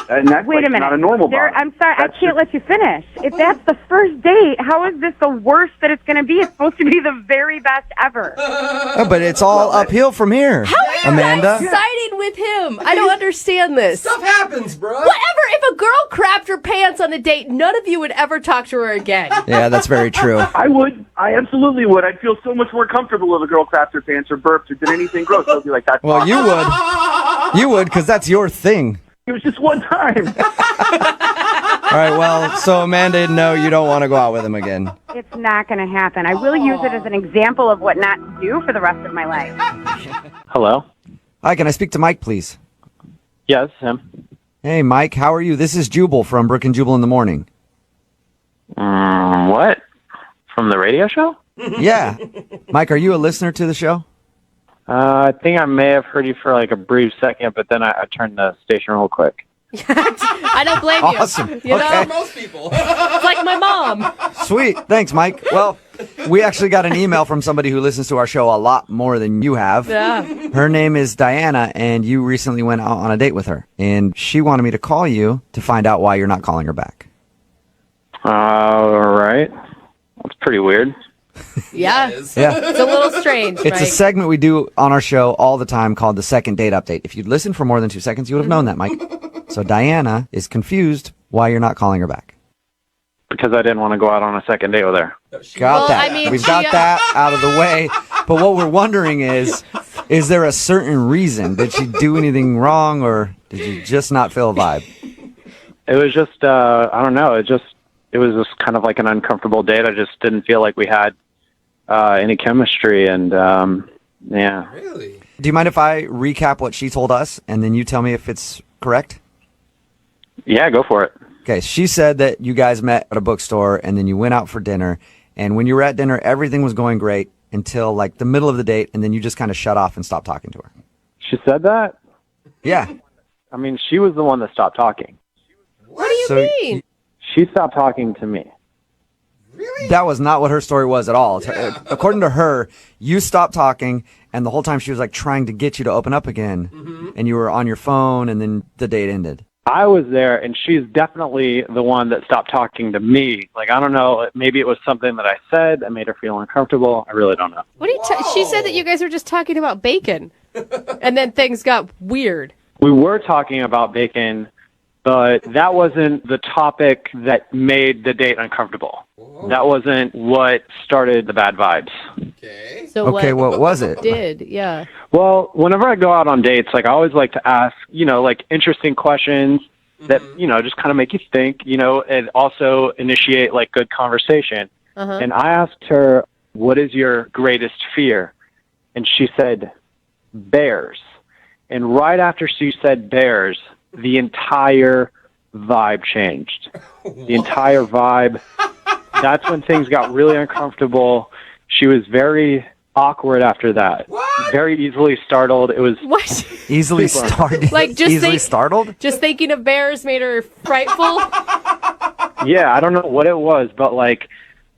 And that's Wait a minute. not a normal bottom. I'm sorry, I can't let you finish. If that's the first date, how is this the worst that it's going to be? It's supposed to be the very best ever. But it's all uphill from here, How are you Amanda. siding with him? I don't understand this. Stuff happens, bro. Whatever. If a girl crapped her pants on a date, none of you would ever talk to her again. Yeah, that's very true. I would. I absolutely would. I'd feel so much more comfortable if a girl crapped her pants or burped or did anything gross. I'd be like, that's Well, you would. You would, because that's your thing. It was just one time. All right, well, so Amanda, no, you don't want to go out with him again. It's not going to happen. I will use it as an example of what not to do for the rest of my life. Hello? Hi, can I speak to Mike, please? Yes, him. Hey, Mike, how are you? This is Jubal from Brooke and Jubal in the Morning. What? From the radio show? Yeah. Mike, are you a listener to the show? I think I may have heard you for like a brief second, but then I turned the station real quick. I don't blame you. Awesome. You know, Okay. Most people. it's like my mom. Sweet. Thanks, Mike. Well, we actually got an email from somebody who listens to our show a lot more than you have. Yeah. Her name is Diana, and you recently went out on a date with her. And she wanted me to call you to find out why you're not calling her back. All right. That's pretty weird. Yeah. Yeah. It's a little strange, It's a Mike. segment we do on our show all the time called the Second Date Update. If you'd listened for more than 2 seconds, you would have known that, Mike. So Diana is confused why you're not calling her back. Because I didn't want to go out on a second date with her. Got Well, that. I mean, We've got she- that out of the way. But what we're wondering is there a certain reason? Did she do anything wrong, or did you just not feel a vibe? It was just, I don't know. It was just kind of like an uncomfortable date. I just didn't feel like we had any chemistry, and yeah. Really? Do you mind if I recap what she told us, and then you tell me if it's correct? Yeah, go for it. Okay, she said that you guys met at a bookstore, and then you went out for dinner, and when you were at dinner, everything was going great until like the middle of the date, and then you just kind of shut off and stopped talking to her. She said that? Yeah. I mean, she was the one that stopped talking. What do you So mean? She stopped talking to me. That was not what her story was at all. According to her, you stopped talking, and the whole time she was like trying to get you to open up again, and you were on your phone, and then the date ended. I was there, and she's definitely the one that stopped talking to me. Like, I don't know, maybe it was something that I said that made her feel uncomfortable. I really don't know. What are you she said that you guys were just talking about bacon. And then things got weird. We were talking about bacon, but that wasn't the topic that made the date uncomfortable. That wasn't what started the bad vibes. Okay. So Okay, what was it? Did, yeah. Well, whenever I go out on dates, like I always like to ask, like interesting questions that, just kind of make you think, and also initiate like good conversation. Uh-huh. And I asked her, what is your greatest fear? And she said, bears. And right after she said bears, the entire vibe changed. The entire vibe. That's when things got really uncomfortable. She was very awkward after that. What? Very easily startled. It was What? Easily Super. startled. Like, just easily think- startled. Just thinking of bears made her frightful? yeah, I don't know what it was, but like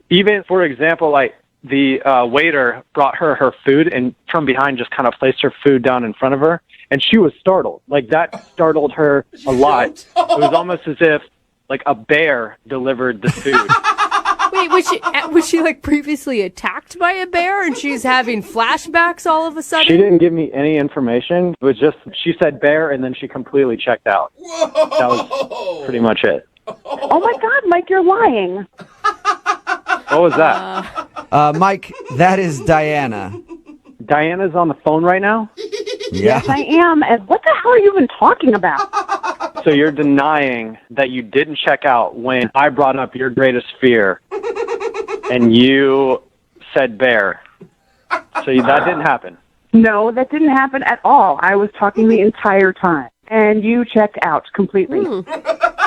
even for example, like the waiter brought her food and from behind just kind of placed her food down in front of her, and she was startled. Like that startled her a lot. It was almost as if like a bear delivered the food. Wait, was she like previously attacked by a bear and she's having flashbacks all of a sudden? She didn't give me any information. It was just she said bear and then she completely checked out. Whoa. That was pretty much it. Oh my God, Mike, you're lying. What was that? Mike, that is Diana. Diana's on the phone right now? Yeah. Yes, I am. And what the hell are you even talking about? So you're denying that you didn't check out when I brought up your greatest fear and you said bear. So that didn't happen. No, that didn't happen at all. I was talking the entire time. And you checked out completely.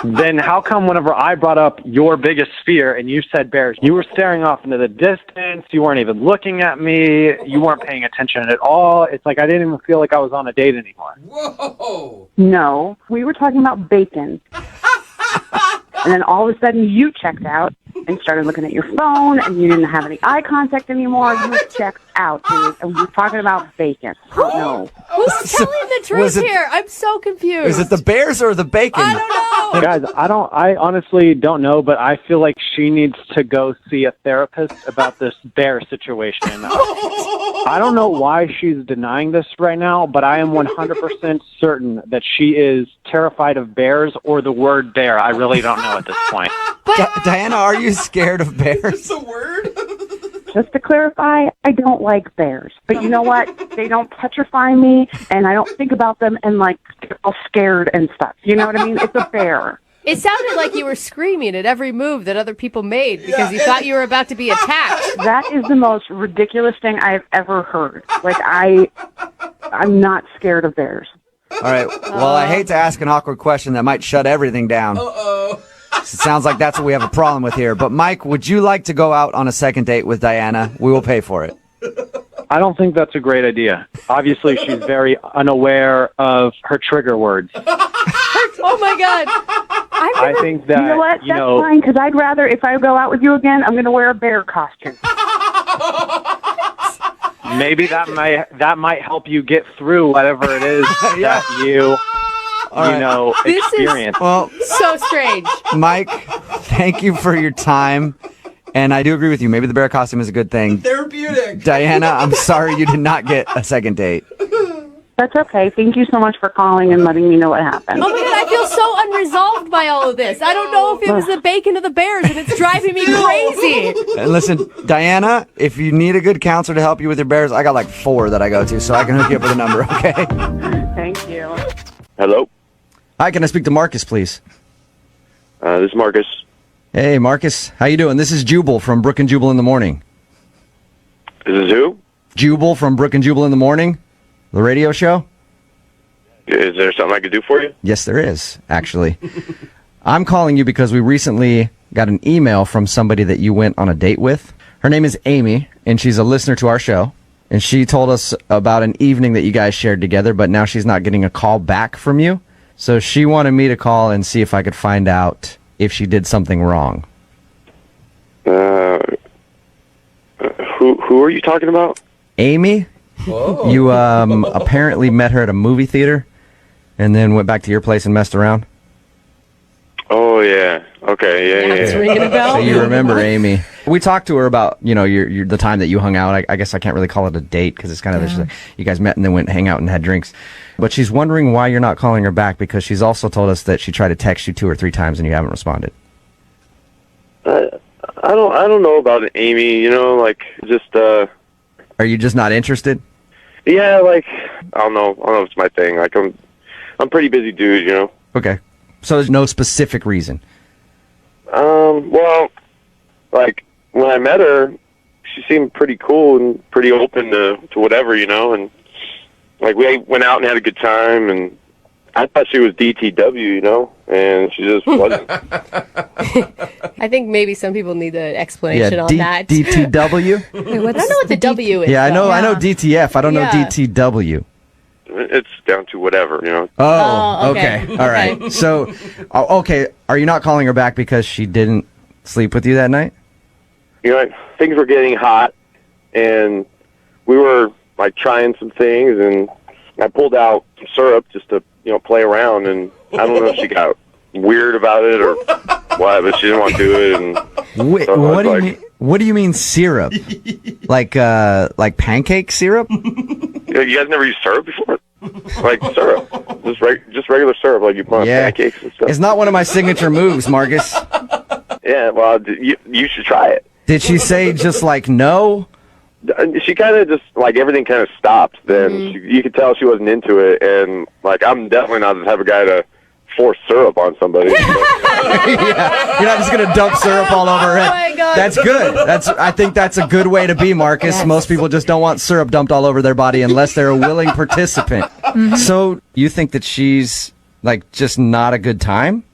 Then how come whenever I brought up your biggest fear and you said bears, you were staring off into the distance, you weren't even looking at me, you weren't paying attention at all. It's like I didn't even feel like I was on a date anymore. Whoa. No, we were talking about bacon. And then all of a sudden you checked out and started looking at your phone and you didn't have any eye contact anymore. You checked out, dude. And we were talking about bacon. Oh, no. Who's telling the truth was it- here? I'm so confused. Is it the bears or the bacon? I don't know. Guys, I honestly don't know, but I feel like she needs to go see a therapist about this bear situation. I don't know why she's denying this right now, but I am 100% certain that she is terrified of bears or the word bear. I really don't know at this point. Diana, are you scared of bears? It's a word. Just to clarify, I don't like bears. But you know what? They don't petrify me, and I don't think about them and, like, get all scared and stuff. You know what I mean? It's a bear. It sounded like you were screaming at every move that other people made because you thought you were about to be attacked. That is the most ridiculous thing I've ever heard. Like, I'm not scared of bears. All right. Well, I hate to ask an awkward question that might shut everything down. Uh-oh. It sounds like that's what we have a problem with here. But, Mike, would you like to go out on a second date with Diana? We will pay for it. I don't think that's a great idea. Obviously, she's very unaware of her trigger words. Oh, my God. I think that, you know what? That's fine, because I'd rather, if I go out with you again, I'm going to wear a bear costume. Maybe that might help you get through whatever it is that you experience. Well, so strange. Mike, thank you for your time. And I do agree with you. Maybe the bear costume is a good thing. Therapeutic. Diana, I'm sorry you did not get a second date. That's okay. Thank you so much for calling and letting me know what happened. Oh my God, I feel so unresolved by all of this. I don't know if it was the bacon of the bears, and it's driving me crazy. And listen, Diana, if you need a good counselor to help you with your bears, I got like 4 that I go to, so I can hook you up with a number, okay? Thank you. Hello? Hi, can I speak to Marcus, please? This is Marcus. Hey, Marcus. How you doing? This is Jubal from Brooke and Jubal in the Morning. This is who? Jubal from Brooke and Jubal in the Morning, the radio show. Is there something I could do for you? Yes, there is, actually. I'm calling you because we recently got an email from somebody that you went on a date with. Her name is Amy, and she's a listener to our show. And she told us about an evening that you guys shared together, but now she's not getting a call back from you. So she wanted me to call and see if I could find out if she did something wrong. Who are you talking about? Amy? Whoa. You apparently met her at a movie theater and then went back to your place and messed around? Oh, yeah. Okay, yeah. It's ringing a bell. So you remember Amy. We talked to her about, your the time that you hung out. I guess I can't really call it a date because it's kind of just like you guys met and then went hang out and had drinks. But she's wondering why you're not calling her back because she's also told us that she tried to text you 2 or 3 times and you haven't responded. I don't know about Amy, just Are you just not interested? Yeah, I don't know if it's my thing. I'm a pretty busy dude, Okay. So there's no specific reason. Well, when I met her, she seemed pretty cool and pretty open to whatever, and we went out and had a good time, and I thought she was DTW, and she just wasn't. I think maybe some people need an explanation on that. DTW? I don't know what the W is. Yeah, I know DTF. I don't know Yeah. DTW. It's down to whatever, Oh, okay. All right. So, okay, are you not calling her back because she didn't sleep with you that night? Things were getting hot, and we were trying some things, and I pulled out some syrup just to play around, and I don't know if she got weird about it or what, but she didn't want to do it. And Wait, so what do you mean? What do you mean syrup? like pancake syrup? You guys never used syrup before? Syrup, just regular syrup, like you put on pancakes and stuff. It's not one of my signature moves, Marcus. Yeah, well, you should try it. Did she say just no? She kind of just everything kind of stopped. Then you could tell she wasn't into it, and I'm definitely not the type of guy to force syrup on somebody. Yeah, you're not just gonna dump syrup all over her head. Oh my God. That's good. I think that's a good way to be, Marcus. Yes. Most people just don't want syrup dumped all over their body unless they're a willing participant. So you think that she's just not a good time?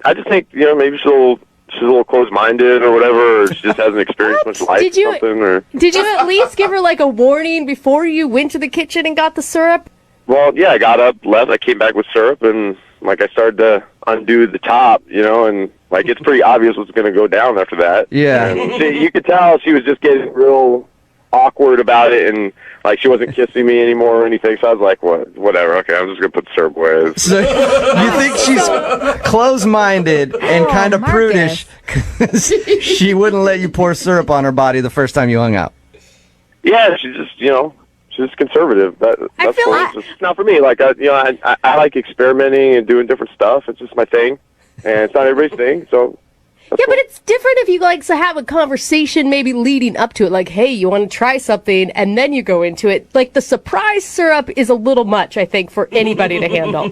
I just think maybe she's a little closed-minded or whatever, or she just hasn't experienced much life or something. Or Did you at least give her a warning before you went to the kitchen and got the syrup? Well, yeah, I got up, left, I came back with syrup, and I started to undo the top, and it's pretty obvious what's going to go down after that. Yeah. And you could tell she was just getting real awkward about it, and she wasn't kissing me anymore or anything. So I was like, whatever. Okay, I'm just gonna put the syrup away. So you think she's closed-minded and kind of prudish because she wouldn't let you pour syrup on her body the first time you hung out? Yeah, she's just she's conservative. That's what it's not for me. I like experimenting and doing different stuff. It's just my thing, and it's not everybody's thing. So Yeah, but it's different if you like to have a conversation maybe leading up to it, like, hey, you want to try something, and then you go into it. Like, the surprise syrup is a little much, I think, for anybody to handle.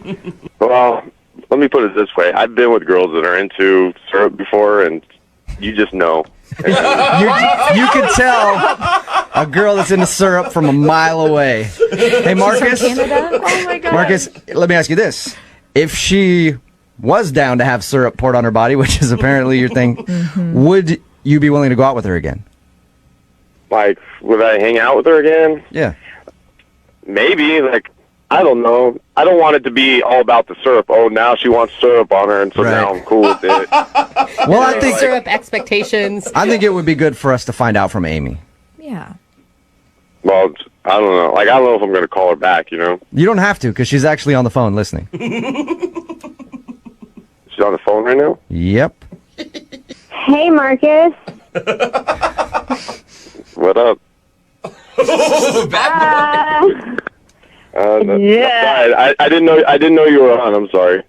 Well, let me put it this way. I've been with girls that are into syrup before, and you just know. You can tell a girl that's into syrup from a mile away. Hey, Marcus. She's from Canada? Oh, my God. Marcus, let me ask you this. If she was down to have syrup poured on her body, which is apparently your thing, would you be willing to go out with her again? Like, would I hang out with her again? Yeah. Maybe. Like, I don't know. I don't want it to be all about the syrup. Oh, now she wants syrup on her, and so now I'm cool with it. Well, I think syrup expectations. I think it would be good for us to find out from Amy. Yeah. Well, I don't know. Like, I don't know if I'm going to call her back, you know? You don't have to, because she's actually on the phone listening. She's on the phone right now? Yep. Hey, Marcus. What up? Yeah. I didn't know you were on. I'm sorry.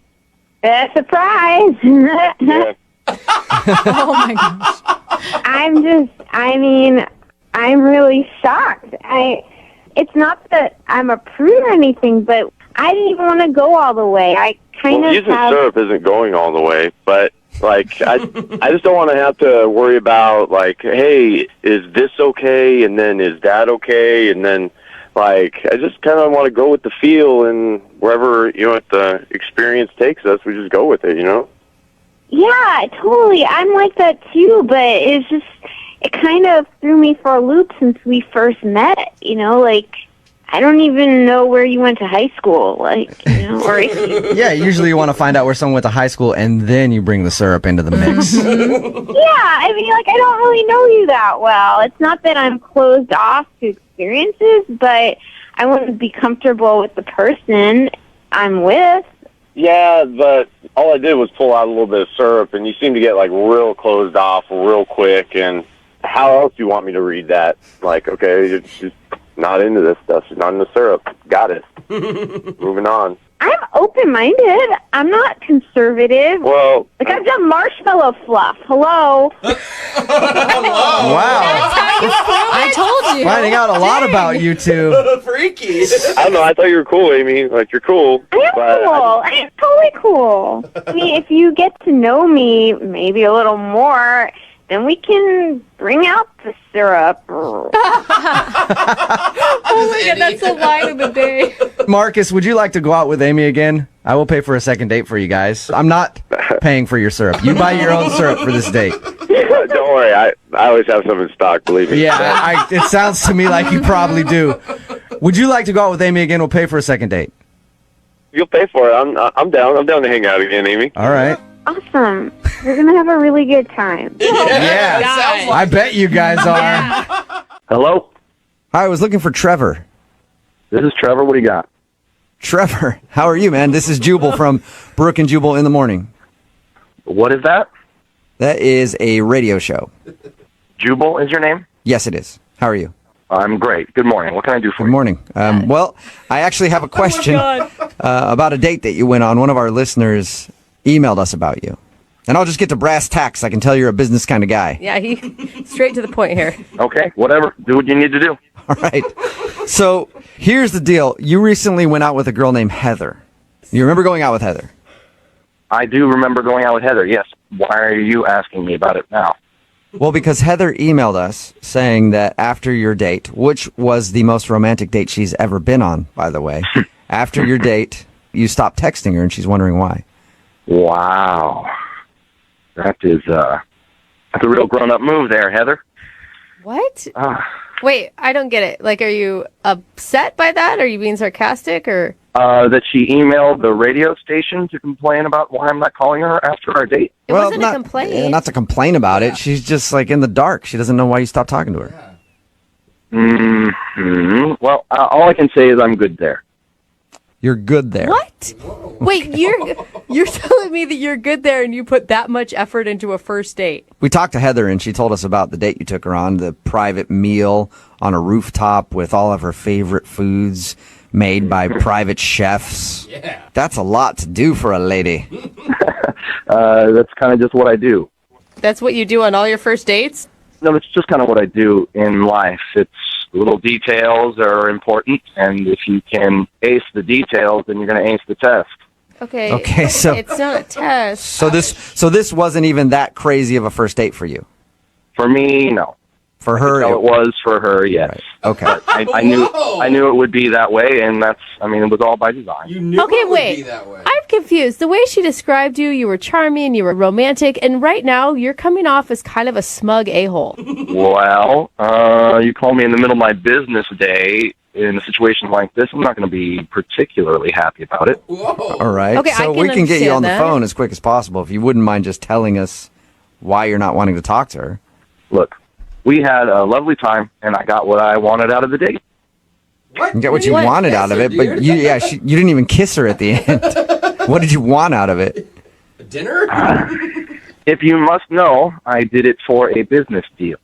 Surprise. Yeah. Oh, my gosh. I'm really shocked. It's not that I'm a prude or anything, but I didn't even want to go all the way. I kind of using syrup isn't going all the way, but like I just don't want to have to worry about like, hey, is this okay, and then is that okay, and then like I just kind of want to go with the feel, and wherever if the experience takes us, we just go with it, you know. Yeah, totally. I'm like that too, but it kind of threw me for a loop since we first met, like I don't even know where you went to high school, like, or Yeah, usually you want to find out where someone went to high school, and then you bring the syrup into the mix. Yeah, I don't really know you that well. It's not that I'm closed off to experiences, but I want to be comfortable with the person I'm with. Yeah, but all I did was pull out a little bit of syrup, and you seem to get like real closed off real quick. And how else do you want me to read that? Like, okay, you're just not into this stuff. She's not into syrup. Got it. Moving on. I'm open-minded. I'm not conservative. Well, I've done marshmallow fluff. Hello. Wow. I told you. Finding out a lot about you two. Freaky. I don't know. I thought you were cool, Amy. Like, you're cool. I am cool. I am totally cool. I mean, if you get to know me maybe a little more, then we can bring out the syrup. Oh my God, that's the line of the day. Marcus, would you like to go out with Amy again? I will pay for a second date for you guys. I'm not paying for your syrup. You buy your own syrup for this date. Don't worry. I always have some in stock, believe me. Yeah, it sounds to me like you probably do. Would you like to go out with Amy again? We'll pay for a second date. You'll pay for it. I'm down. I'm down to hang out again, Amy. All right. Awesome. We're going to have a really good time. Yeah. I bet you guys are. Hello? Hi, I was looking for Trevor. This is Trevor. What do you got? Trevor, how are you, man? This is Jubal from Brooke and Jubal in the Morning. What is that? That is a radio show. Jubal is your name? Yes, it is. How are you? I'm great. Good morning. What can I do for you? Good morning. Well, I actually have a question about a date that you went on. One of our listeners emailed us about you. And I'll just get to brass tacks. I can tell you're a business kind of guy. Yeah, he straight to the point here. Okay, whatever. Do what you need to do. All right. So here's the deal. You recently went out with a girl named Heather. You remember going out with Heather? I do remember going out with Heather, yes. Why are you asking me about it now? Well, because Heather emailed us saying that after your date, which was the most romantic date she's ever been on, by the way, after your date, you stopped texting her, and she's wondering why. Wow. That's a real grown-up move there, Heather. What? Wait, I don't get it. Like, are you upset by that? Are you being sarcastic, or? That she emailed the radio station to complain about why I'm not calling her after our date. It wasn't a complaint. Not to complain about it. She's just like in the dark. She doesn't know why you stopped talking to her. Mm-hmm. Well, all I can say is I'm good there. You're good there. What? Wait, you're telling me that you're good there and you put that much effort into a first date? We talked to Heather, and she told us about the date you took her on, the private meal on a rooftop with all of her favorite foods made by private chefs. Yeah. That's a lot to do for a lady. That's kind of just what I do. That's what you do on all your first dates? No, it's just kind of what I do in life. It's little details are important, and if you can ace the details, then you're going to ace the test. Okay. Okay, so it's not a test. So this wasn't even that crazy of a first date for you. For me, no. For her, it was. For her, yes. Right. Okay. But I knew it would be that way, and it was all by design. You knew Okay, it would wait. be that way. I'm confused. The way she described you were charming, you were romantic, and right now you're coming off as kind of a smug a-hole. Well, you call me in the middle of my business day in a situation like this, I'm not going to be particularly happy about it. All right. Okay, so I we can get you understand on the that. phone as quick as possible if you wouldn't mind just telling us why you're not wanting to talk to her. Look, we had a lovely time, and I got what I wanted out of the date. You get what you wanted out of it, but you didn't even kiss her at the end. What did you want out of it? Dinner? If you must know, I did it for a business deal.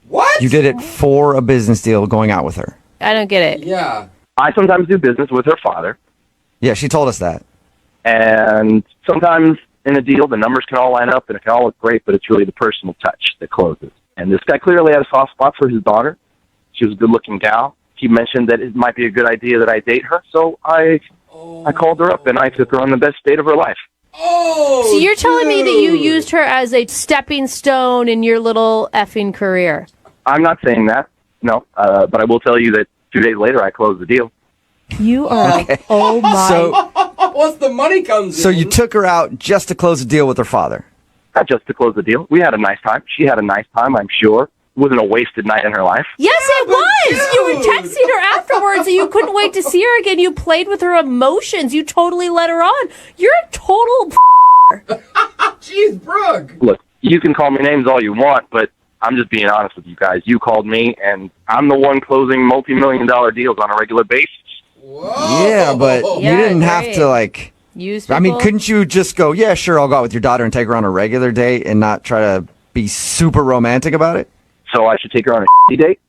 What? You did it for a business deal going out with her. I don't get it. Yeah. I sometimes do business with her father, Yeah, she told us that. and sometimes in a deal, the numbers can all line up and it can all look great, but it's really the personal touch that closes. And this guy clearly had a soft spot for his daughter. She was a good-looking gal. He mentioned that it might be a good idea that I date her, so I called her up and I took her on the best date of her life. Oh, So you're telling me that you used her as a stepping stone in your little effing career? I'm not saying that, no, but I will tell you that 2 days later I closed the deal. You are oh my. So, Once the money comes so in. you took her out just to close a deal with her father. Not just to close the deal. We had a nice time. She had a nice time, I'm sure. It wasn't a wasted night in her life. Yes, it was. You were texting her afterwards, and you couldn't wait to see her again. You played with her emotions. You totally let her on. You're a total. Jeez, Brooke. Look, you can call me names all you want, but I'm just being honest with you guys. You called me, and I'm the one closing multi-million-dollar deals on a regular basis. Yeah, but Yeah, you didn't have great. to like. Use I mean, people? couldn't you just go, yeah, sure, I'll go out with your daughter and take her on a regular date and not try to be super romantic about it? So I should take her on a date?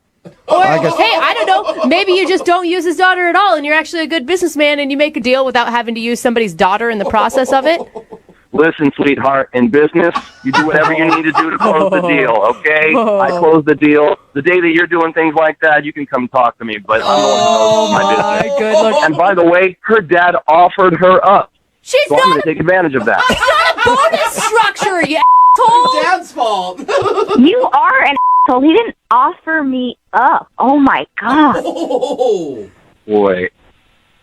Or, I guess- hey, I don't know. Maybe you just don't use his daughter at all, and you're actually a good businessman, and you make a deal without having to use somebody's daughter in the process of it. Listen, sweetheart, in business, you do whatever you need to do to close the deal, okay? I close the deal. The day that you're doing things like that, you can come talk to me, but I'm the one who knows my business. Good look. And by the way, her dad offered her up. She's So I'm going not. to take advantage of that. It's not a bonus structure, you asshole. Dad's fault. You are an asshole. He didn't offer me up. Oh my god. Oh. Boy.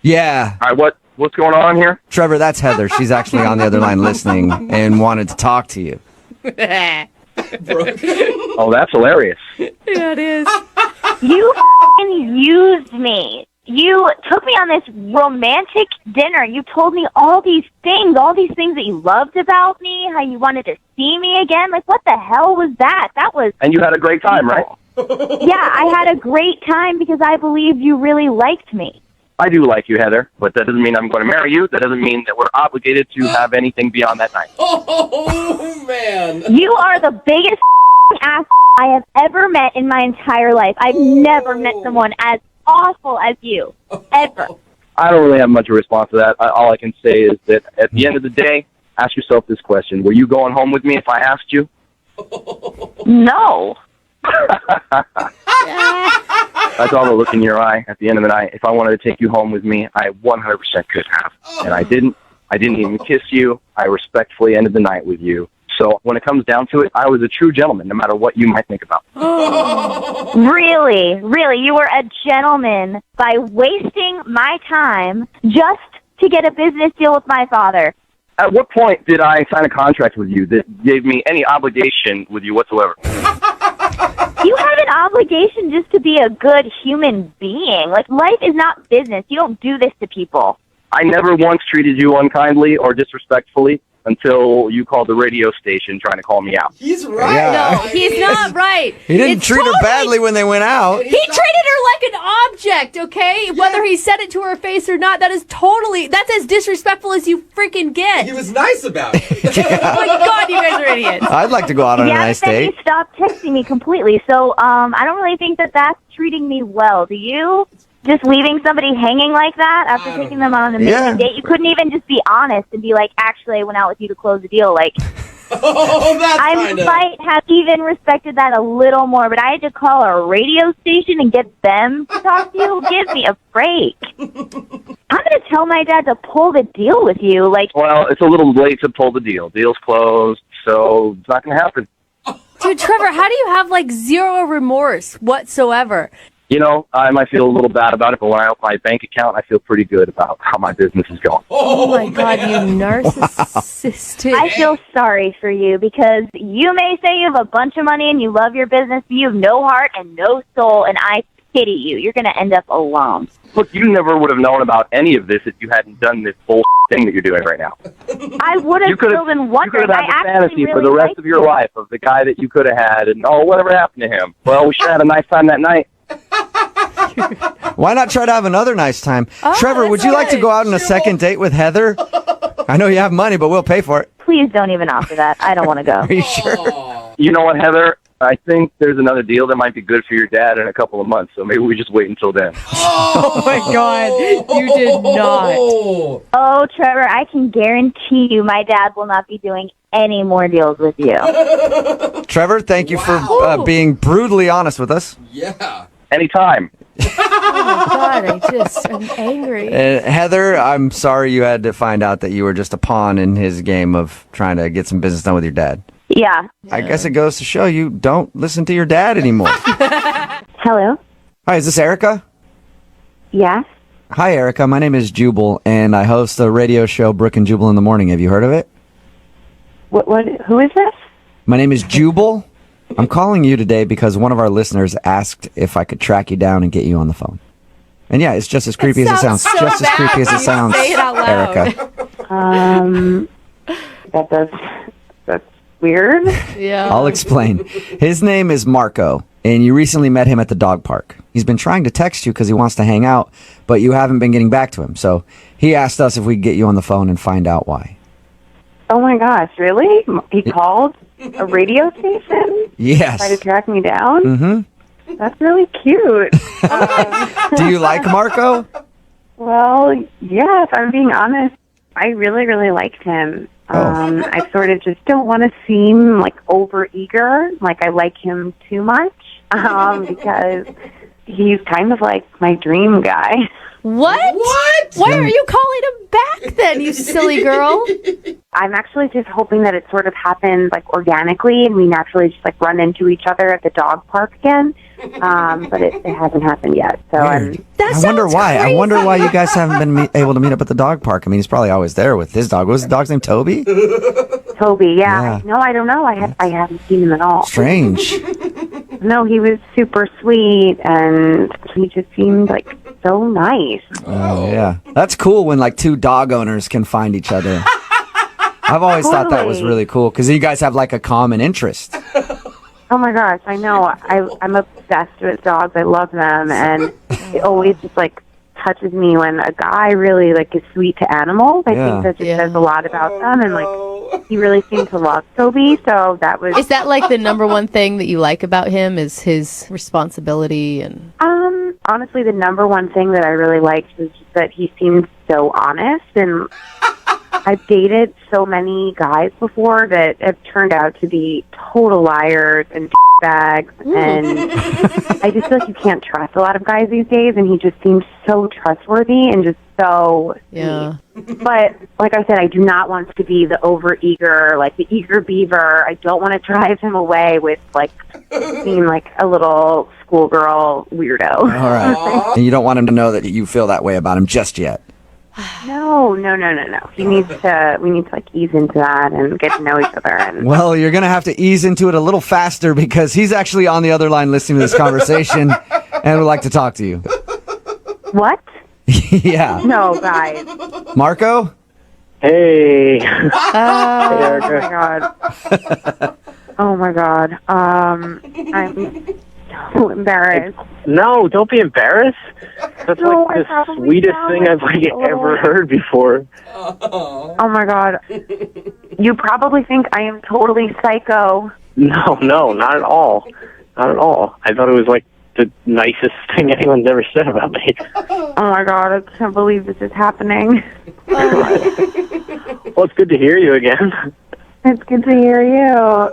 Yeah. All right, what's going on here? Trevor, that's Heather. She's actually on the other line listening and wanted to talk to you. Brooke. Oh, that's hilarious. Yeah, it is. You f***ing used me. You took me on this romantic dinner. You told me all these things that you loved about me, how you wanted to see me again. Like, what the hell was that? That was... And you had a great time, right? Yeah, I had a great time because I believe you really liked me. I do like you, Heather, but that doesn't mean I'm going to marry you. That doesn't mean that we're obligated to have anything beyond that night. Oh, man. You are the biggest ass I have ever met in my entire life. I've never met someone as awful as you. Ever. I don't really have much of a response to that. All I can say is that at the end of the day, ask yourself this question. Were you going home with me if I asked you? No. I saw the look in your eye at the end of the night. If I wanted to take you home with me, I 100% could have. And I didn't. I didn't even kiss you. I respectfully ended the night with you. So when it comes down to it, I was a true gentleman, no matter what you might think about. Really? Really? You were a gentleman by wasting my time just to get a business deal with my father. At what point did I sign a contract with you that gave me any obligation with you whatsoever? You have an obligation just to be a good human being. Like, life is not business. You don't do this to people. I never once treated you unkindly or disrespectfully until you called the radio station trying to call me out. He's right. Yeah. No, he's not right. He didn't It's treat her totally- badly when they went out. He treated her like an object, okay? Whether he said it to her face or not, that's as disrespectful as you freaking get. He was nice about it. Oh my god, you guys are idiots. I'd like to go out on a nice but then date. you stopped texting me completely. So I don't really think that that's treating me well. Do you? Just leaving somebody hanging like that after taking them on an amazing Yeah. date? You couldn't even just be honest and be like, actually, I went out with you to close the deal. Like, Oh, that's I kind of... might have even respected that a little more, but I had to call a radio station and get them to talk to you. Give me a break. I'm going to tell my dad to pull the deal with you. Like, Well, it's a little late to pull the deal. Deal's closed, so it's not going to happen. Dude, Trevor, how do you have like zero remorse whatsoever? You know, I might feel a little bad about it, but when I open my bank account, I feel pretty good about how my business is going. Oh my God, you narcissistic. I feel sorry for you because you may say you have a bunch of money and you love your business, but you have no heart and no soul, and I pity you. You're going to end up alone. Look, you never would have known about any of this if you hadn't done this bull thing that you're doing right now. I would have still been You wondering. could have had the fantasy for the rest of your life of the guy that you could have had, and whatever happened to him. Well, we sure had a nice time that night. Why not try to have another nice time? Trevor, would you like to go out on a second date with Heather? I know you have money, but we'll pay for it. Please don't even offer that. I don't want to go. Are you sure? You know what, Heather? I think there's another deal that might be good for your dad in a couple of months, so maybe we just wait until then. Oh my God, you did not. Oh, Trevor, I can guarantee you my dad will not be doing any more deals with you. Trevor, thank you for being brutally honest with us. Yeah. Anytime. Oh my God, I'm angry. Heather, I'm sorry you had to find out that you were just a pawn in his game of trying to get some business done with your dad. Yeah. I guess it goes to show you don't listen to your dad anymore. Hello? Hi, is this Erica? Yes. Hi, Erica. My name is Jubal, and I host a radio show, Brooke and Jubal in the Morning. Have you heard of it? Who is this? My name is Jubal. I'm calling you today because one of our listeners asked if I could track you down and get you on the phone. And yeah, it's just as creepy as it sounds. so Just as creepy as it sounds, Say it out loud. Erica. That's weird. Yeah. I'll explain. His name is Marco, and you recently met him at the dog park. He's been trying to text you because he wants to hang out, but you haven't been getting back to him. So he asked us if we could get you on the phone and find out why. Oh my gosh, really? He called a radio station? Yes. Tried to track me down? Mm-hmm. That's really cute. Do you like Marco? Well, yeah, if I'm being honest, I really, really liked him. I sort of just don't want to seem like overeager, like I like him too much, because he's kind of like my dream guy. What? Why are you calling him back then, you silly girl? I'm actually just hoping that it sort of happens like organically and we naturally just like run into each other at the dog park again. But it hasn't happened yet. So I wonder why. I wonder why you guys haven't been able to meet up at the dog park. I mean, he's probably always there with his dog. What was the dog's name? Toby? Toby, yeah. No, I don't know. I haven't seen him at all. Strange. No, he was super sweet and he just seemed like so nice. Oh, yeah. That's cool when like two dog owners can find each other. I've always thought that was really cool because you guys have like a common interest. Oh my gosh, I know. I'm obsessed with dogs. I love them, and it always just like touches me when a guy really like is sweet to animals. I think that just says a lot about them, and like he really seemed to love Toby. So that was. Is that like the number one thing that you like about him? Is his responsibility and? Honestly, the number one thing that I really liked was just that he seemed so honest, and I've dated so many guys before that have turned out to be total liars and bags, and I just feel like you can't trust a lot of guys these days, and he just seems so trustworthy and just so sweet. But like I said, I do not want to be the overeager, like the eager beaver. I don't want to drive him away with like being like a little schoolgirl weirdo. All right. And you don't want him to know that you feel that way about him just yet. No. We need to like ease into that and get to know each other. And Well, you're going to have to ease into it a little faster because he's actually on the other line listening to this conversation and would like to talk to you. What? Yeah. No, guys. Marco? Hey. Hey, Erica. Oh my god. I'm so embarrassed. No, don't be embarrassed. That's No, like I the probably sweetest sound thing like I've like a little- ever heard before. Oh my god. You probably think I am totally psycho. No, not at all. Not at all. I thought it was like the nicest thing anyone's ever said about me. Oh my god, I can't believe this is happening. Well, it's good to hear you again. It's good to hear you.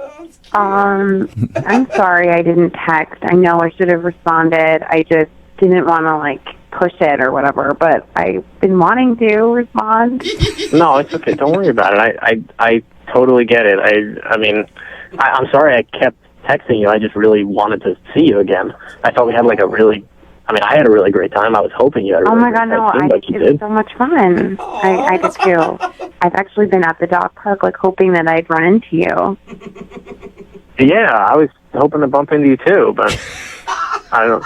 I'm sorry I didn't text. I know I should have responded. I just didn't want to, like, push it or whatever, but I've been wanting to respond. No, it's okay. Don't worry about it. I totally get it. I mean, I'm sorry I kept texting you. I just really wanted to see you again. I thought we had, like, I had a really great time. I was hoping you had a really Oh my God, no! It was so much fun. I did too. I've actually been at the dog park, like hoping that I'd run into you. Yeah, I was hoping to bump into you too, but I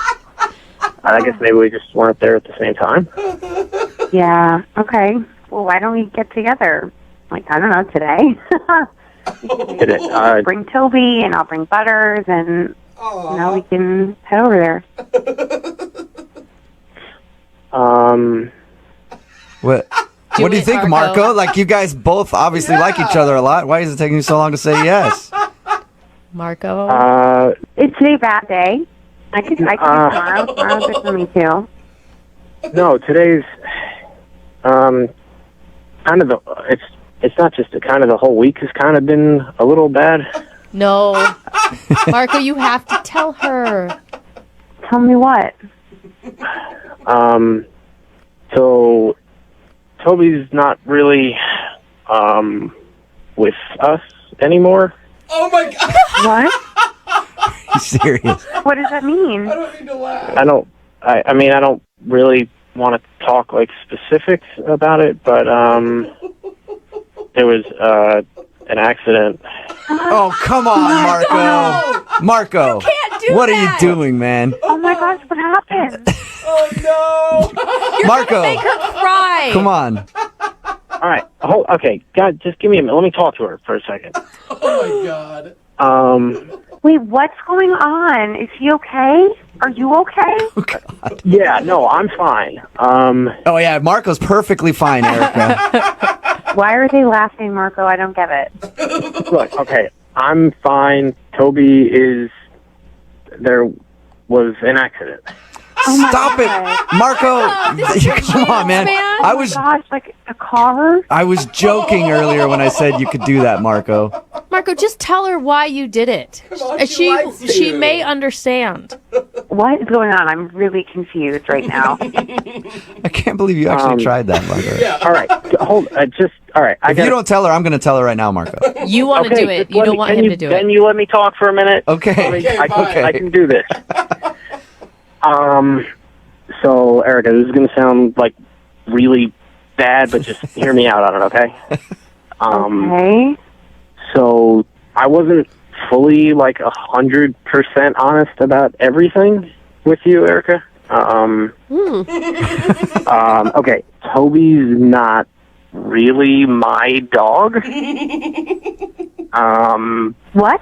guess maybe we just weren't there at the same time. Yeah. Okay. Well, why don't we get together? Like, I don't know, today. Bring Toby, and I'll bring Butters, and we can head over there. What do you think, Marco? Like, you guys both obviously like each other a lot. Why is it taking you so long to say yes? Marco? It's a bad day. I could do tomorrow. Tomorrow's good for me, too. No, today's kind of it's not just kind of the whole week has kind of been a little bad. No. Marco, you have to tell her. Tell me what? So Toby's not really with us anymore. Oh my God! What? Are you serious? What does that mean? I don't need to laugh. I mean, I don't really want to talk like specifics about it, but there was an accident. Oh, come on, Marco. Marco, what are you doing, man? Oh my gosh, what happened? Oh no! You're Marco. gonna make her cry. Come on. All right. Okay. God, just give me a minute. Let me talk to her for a second. Oh my God! Wait, what's going on? Is he okay? Are you okay? Oh, God. Yeah. No, I'm fine. Oh, yeah, Marco's perfectly fine, Erica. Why are they laughing, Marco? I don't get it. Look, okay, I'm fine. Toby there was an accident. Stop it, Marco. Come on, man. Oh my gosh, like a car? I was joking earlier when I said you could do that, Marco. Marco, just tell her why you did it. She may understand. What is going on? I'm really confused right now. I can't believe you actually tried that, Marco. Yeah. All right, hold. All right. If you don't tell her, I'm going to tell her right now, Marco. You want to do it. You don't want him to do it. Can you let me talk for a minute? Okay. I can do this. So, Erica, this is going to sound like really bad, but just hear me out on it, okay? Okay. So, I wasn't fully, 100% honest about everything with you, Erica. Okay, Toby's not really my dog. What?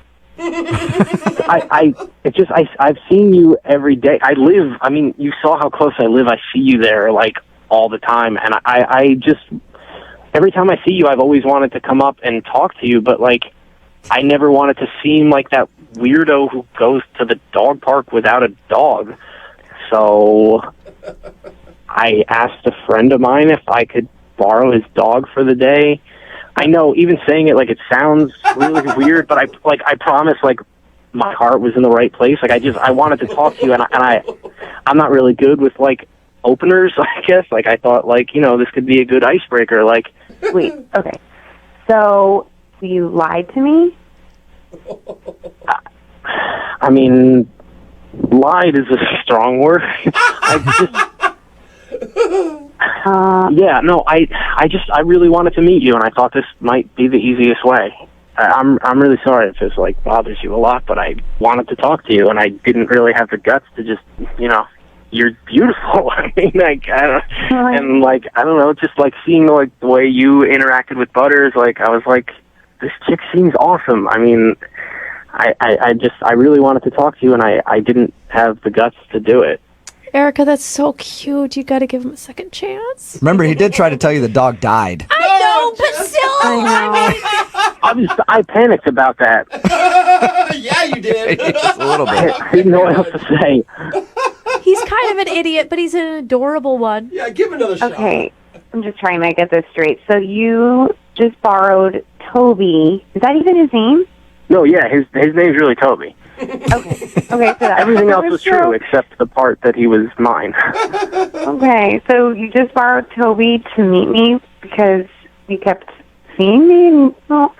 I've seen you every day. You saw how close I live. I see you there all the time, and I just every time I see you, I've always wanted to come up and talk to you, but I never wanted to seem like that weirdo who goes to the dog park without a dog. So I asked a friend of mine if I could borrow his dog for the day. I know, even saying it it sounds really weird, but I promise my heart was in the right place. I wanted to talk to you, and I'm not really good with openers, I guess. I thought this could be a good icebreaker. Wait, okay. So you lied to me? I mean, lied is a strong word. I really wanted to meet you, and I thought this might be the easiest way. I'm really sorry if this bothers you a lot, but I wanted to talk to you, and I didn't really have the guts to just, you're beautiful. I mean, I don't know, just seeing the way you interacted with Butters, I was this chick seems awesome. I mean, I really wanted to talk to you, and I didn't have the guts to do it. Erica, that's so cute. You got to give him a second chance. Remember, he did try to tell you the dog died. I know, but still, I panicked about that. Yeah, you did. Just a little bit. I didn't know what else to say. He's kind of an idiot, but he's an adorable one. Yeah, give him another shot. Okay, I'm just trying to get this straight. So you just borrowed Toby. Is that even his name? No, yeah, his name's really Toby. Okay, so that Everything else was true except the part that he was mine. Okay, so you just borrowed Toby to meet me because you kept seeing me, and well,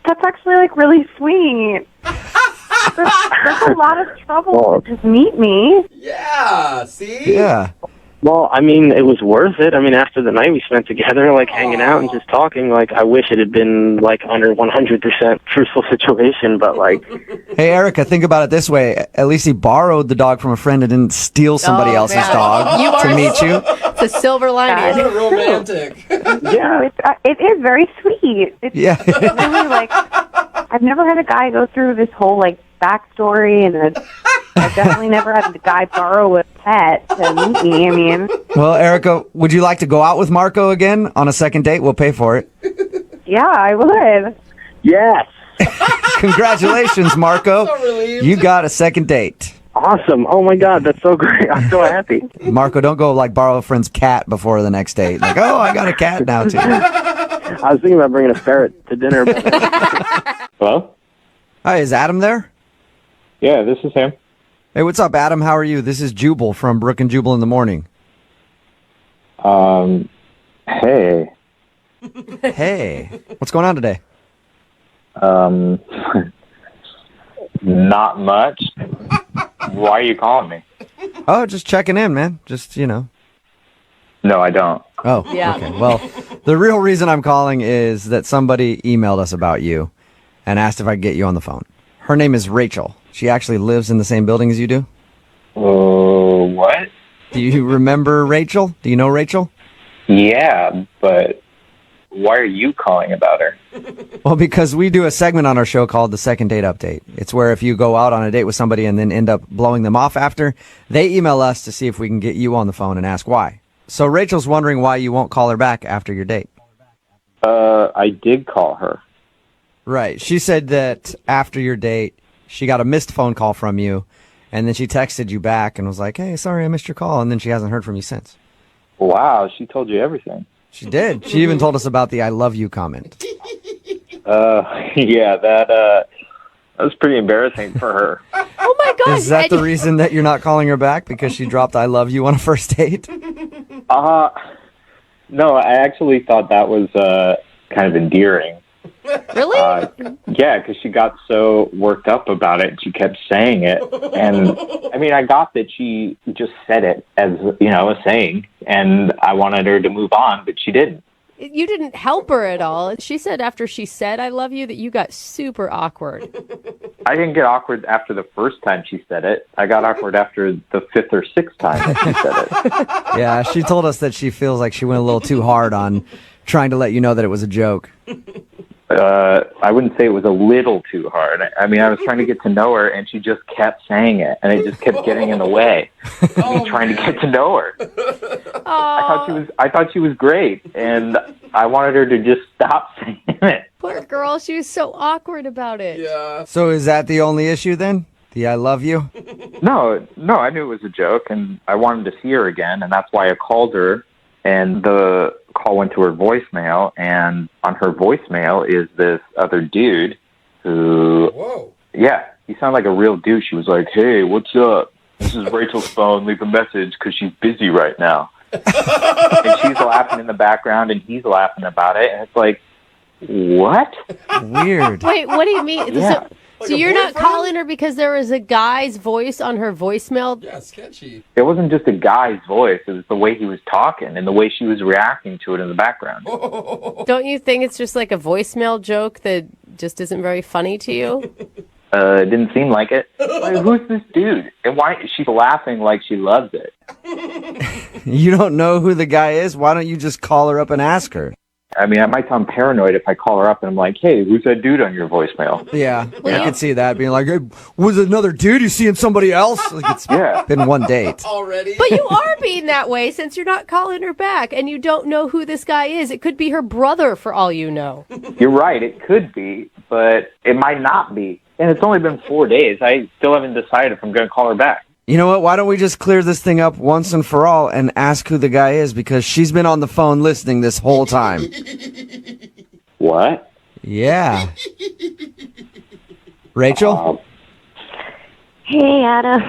that's actually like really sweet. That's a lot of trouble to just meet me. Yeah, see? Yeah. Well, I mean, it was worth it. I mean, after the night we spent together, like hanging out and just talking, like I wish it had been like under 100% truthful situation, but like. Hey, Erica, think about it this way. At least he borrowed the dog from a friend and didn't steal somebody else's dog to meet you. It's a silver lining. What a romantic. Yeah. It is very sweet. It's Yeah. really like, I've never had a guy go through this whole like backstory, and I've definitely never had a guy borrow a pet to meet me. I mean, Well, Erica, would you like to go out with Marco again on a second date? We'll pay for it. yeah, I would. Yes. Congratulations, Marco. You got a second date. Awesome. Oh my God, that's so great. I'm so happy. Marco, don't go like borrow a friend's cat before the next date. Like, oh, I got a cat now too. I was thinking about bringing a ferret to dinner. Hello? Hi, is Adam there? Yeah, this is him. Hey, what's up, Adam? How are you? This is Jubal from Brooke and Jubal in the morning. Hey. Hey, what's going on today? Not much. Why are you calling me? Oh, just checking in, man. Just, No, I don't. Oh, Yeah. okay. Well, the real reason I'm calling is that somebody emailed us about you and asked if I could get you on the phone. Her name is Rachel. She actually lives in the same building as you do. What? Do you remember Rachel? Do you know Rachel? Yeah, but why are you calling about her? Well, because we do a segment on our show called the Second Date Update. It's where if you go out on a date with somebody and then end up blowing them off after, they email us to see if we can get you on the phone and ask why. So Rachel's wondering why you won't call her back after your date. I did call her. Right. She said that after your date, she got a missed phone call from you, and then she texted you back and was like, hey, sorry, I missed your call, and then she hasn't heard from you since. Wow, she told you everything. She did. She even told us about the I love you comment. Yeah, that was pretty embarrassing for her. Oh my God! Is that the reason that you're not calling her back? Because she dropped I love you on a first date? No, I actually thought that was kind of endearing. Really? Yeah, because she got so worked up about it, and she kept saying it. And, I mean, I got that she just said it as, a saying, and I wanted her to move on, but she didn't. You didn't help her at all. She said after she said I love you that you got super awkward. I didn't get awkward after the first time she said it. I got awkward after the fifth or sixth time she said it. Yeah, she told us that she feels like she went a little too hard on trying to let you know that it was a joke. I wouldn't say it was a little too hard. I mean, I was trying to get to know her, and she just kept saying it, and it just kept getting in the way of me trying to get to know her. I thought she was great, and I wanted her to just stop saying it. Poor girl, she was so awkward about it. Yeah. So is that the only issue then? The I love you? No, I knew it was a joke, and I wanted to see her again, and that's why I called her. And the call went to her voicemail, and on her voicemail is this other dude who... Whoa. Yeah, he sounded like a real douche. He was like, hey, what's up? This is Rachel's phone. Leave a message because she's busy right now. And she's laughing in the background, and he's laughing about it. And it's like, what? Weird. Wait, what do you mean? Yeah. So you're not calling her because there was a guy's voice on her voicemail? Yeah, sketchy. It wasn't just a guy's voice. It was the way he was talking and the way she was reacting to it in the background. Don't you think it's just like a voicemail joke that just isn't very funny to you? It didn't seem like it. Like, who's this dude? And why is she laughing like she loves it? You don't know who the guy is? Why don't you just call her up and ask her? I mean, I might sound paranoid if I call her up and I'm like, hey, who's that dude on your voicemail? Yeah, I could see that being like, hey, was it another dude? You seeing somebody else? Like it's been one date. Already? But you are being that way since you're not calling her back and you don't know who this guy is. It could be her brother for all you know. You're right, it could be, but it might not be. And it's only been 4 days. I still haven't decided if I'm going to call her back. You know what? Why don't we just clear this thing up once and for all and ask who the guy is, because she's been on the phone listening this whole time. What? Yeah. Rachel? Hey, Adam.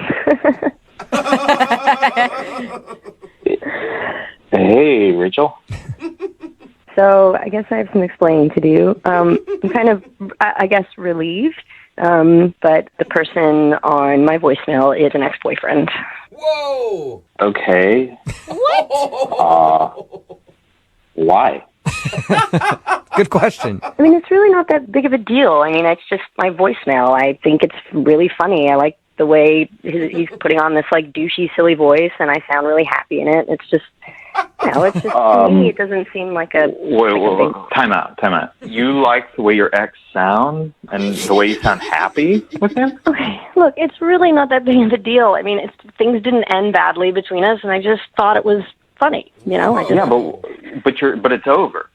Hey, Rachel. So I guess I have some explaining to do. I'm kind of, I guess, relieved, but the person on my voicemail is an ex-boyfriend. Whoa! Okay. What? Why? Good question. I mean, it's really not that big of a deal. I mean, it's just my voicemail. I think it's really funny. I like the way he's putting on this, like, douchey, silly voice, and I sound really happy in it. It's just, it's just, to me, it doesn't seem like a... Wait. Time out. You like the way your ex sounds and the way you sound happy with him? Okay, look, it's really not that big of a deal. I mean, things didn't end badly between us, and I just thought it was funny, Yeah, but it's over.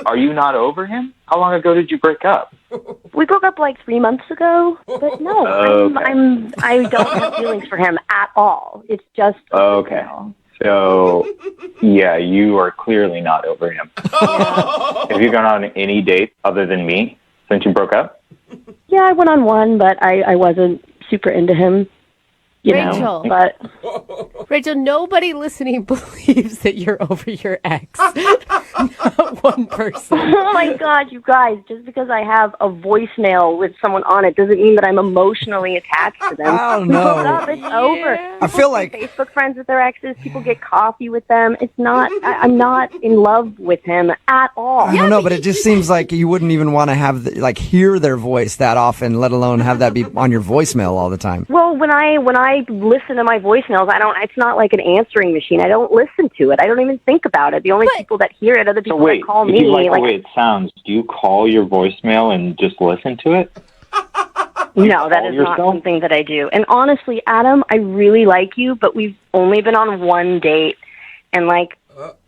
Are you not over him? How long ago did you break up? We broke up like 3 months ago, but no, Okay. I don't have feelings for him at all. It's just Okay. So, yeah, you are clearly not over him. Have you gone on any date other than me since you broke up? Yeah, I went on one, but I wasn't super into him. Rachel. But Rachel, nobody listening believes that you're over your ex. Not one person. Oh my God, you guys! Just because I have a voicemail with someone on it doesn't mean that I'm emotionally attached to them. I don't know. It's up, it's over. I feel like Facebook friends with their exes. People get coffee with them. It's not. I'm not in love with him at all. I don't know, but it just seems like you wouldn't even want to have hear their voice that often, let alone have that be on your voicemail all the time. Well, when I listen to my voicemails, it's not like an answering machine. I don't listen to it. I don't even think about it. The only people that hear it are the people that call me. If you like the way it sounds, do you call your voicemail and just listen to it? No, that is not something that I do. And honestly, Adam, I really like you, but we've only been on one date. And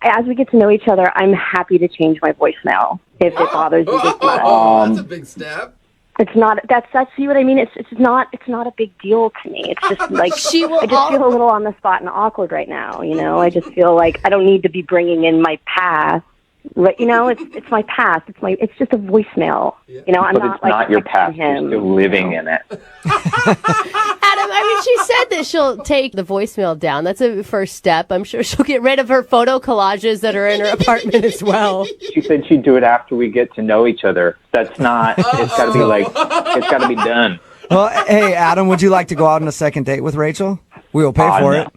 as we get to know each other, I'm happy to change my voicemail if it bothers you this much. That's a big step. It's not. That's see what I mean. It's not a big deal to me. It's just like I just feel a little on the spot and awkward right now. I just feel like I don't need to be bringing in my past. Right? It's my past. It's just a voicemail. I'm But not it's not your past. him. You're still living in it. Adam, she said that she'll take the voicemail down. That's a first step. I'm sure she'll get rid of her photo collages that are in her apartment as well. She said she'd do it after we get to know each other. That's not. It's got to be it's got to be done. Well, hey, Adam, would you like to go out on a second date with Rachel? We will pay for it.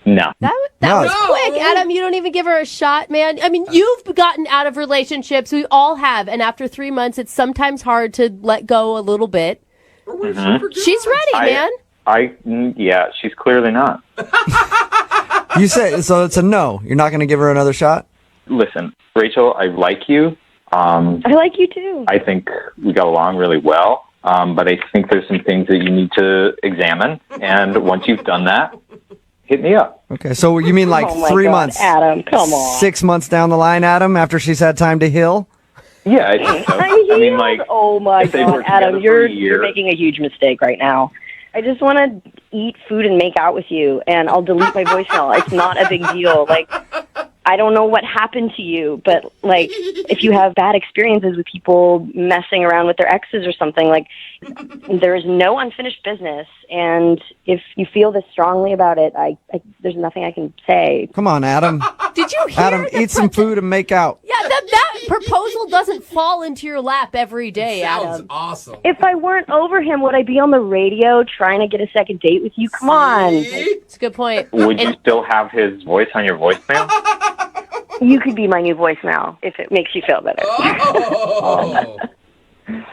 No. That was quick, Adam. You don't even give her a shot, man. I mean, you've gotten out of relationships. We all have. And after 3 months, it's sometimes hard to let go a little bit. She's ready, man. Yeah, she's clearly not. You say, so it's a no. You're not going to give her another shot? Listen, Rachel, I like you. I like you too. I think we got along really well. But I think there's some things that you need to examine. And once you've done that, hit me up. Okay, so you mean like Oh my 3 God, months? Adam, come on. 6 months down the line, Adam, after she's had time to heal? Yeah, I think so. I mean, like, oh my if they've God, worked together Adam, for a you're year. making a huge mistake right now. I just want to eat food and make out with you, and I'll delete my voicemail. It's not a big deal. I don't know what happened to you, but if you have bad experiences with people messing around with their exes or something, there is no unfinished business. And if you feel this strongly about it, there's nothing I can say. Come on, Adam. Did you hear Adam, eat some food and make out. Yeah, that proposal doesn't fall into your lap every day, Adam. Awesome. If I weren't over him, would I be on the radio trying to get a second date with you? Come on. It's a good point. Would you still have his voice on your voicemail? You could be my new voicemail if it makes you feel better.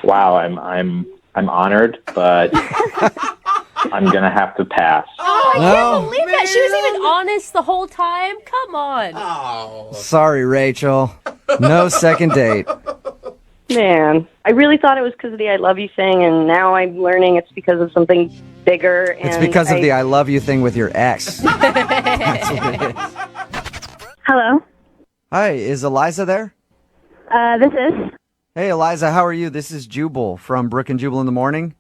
Wow, I'm honored, but I'm gonna have to pass. Oh, I can't believe that. She was even honest the whole time. Come on. Sorry, Rachel. No second date. Man, I really thought it was because of the I love you thing, and now I'm learning it's because of something bigger. And It's because of the I love you thing with your ex. That's what it is. Hello. Hi, is Eliza there? This is. Hey, Eliza, how are you? This is Jubal from Brooke and Jubal in the morning.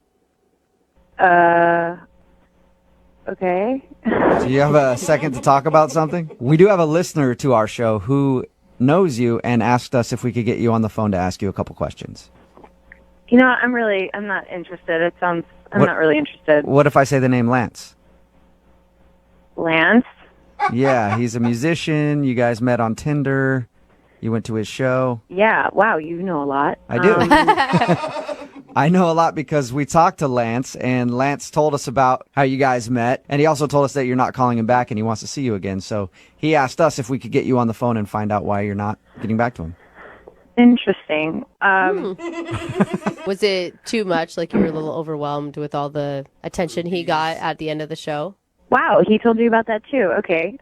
Okay. Do you have a second to talk about something? We do have a listener to our show who knows you and asked us if we could get you on the phone to ask you a couple questions. You know, I'm not interested. I'm not really interested. What if I say the name Lance? Lance? Yeah, he's a musician. You guys met on Tinder. You went to his show. Yeah, wow, you know a lot. I do. I know a lot because we talked to Lance, and Lance told us about how you guys met, and he also told us that you're not calling him back and he wants to see you again. So he asked us if we could get you on the phone and find out why you're not getting back to him. Interesting. Was it too much? Like you were a little overwhelmed with all the attention he got at the end of the show? Wow, he told you about that too. Okay.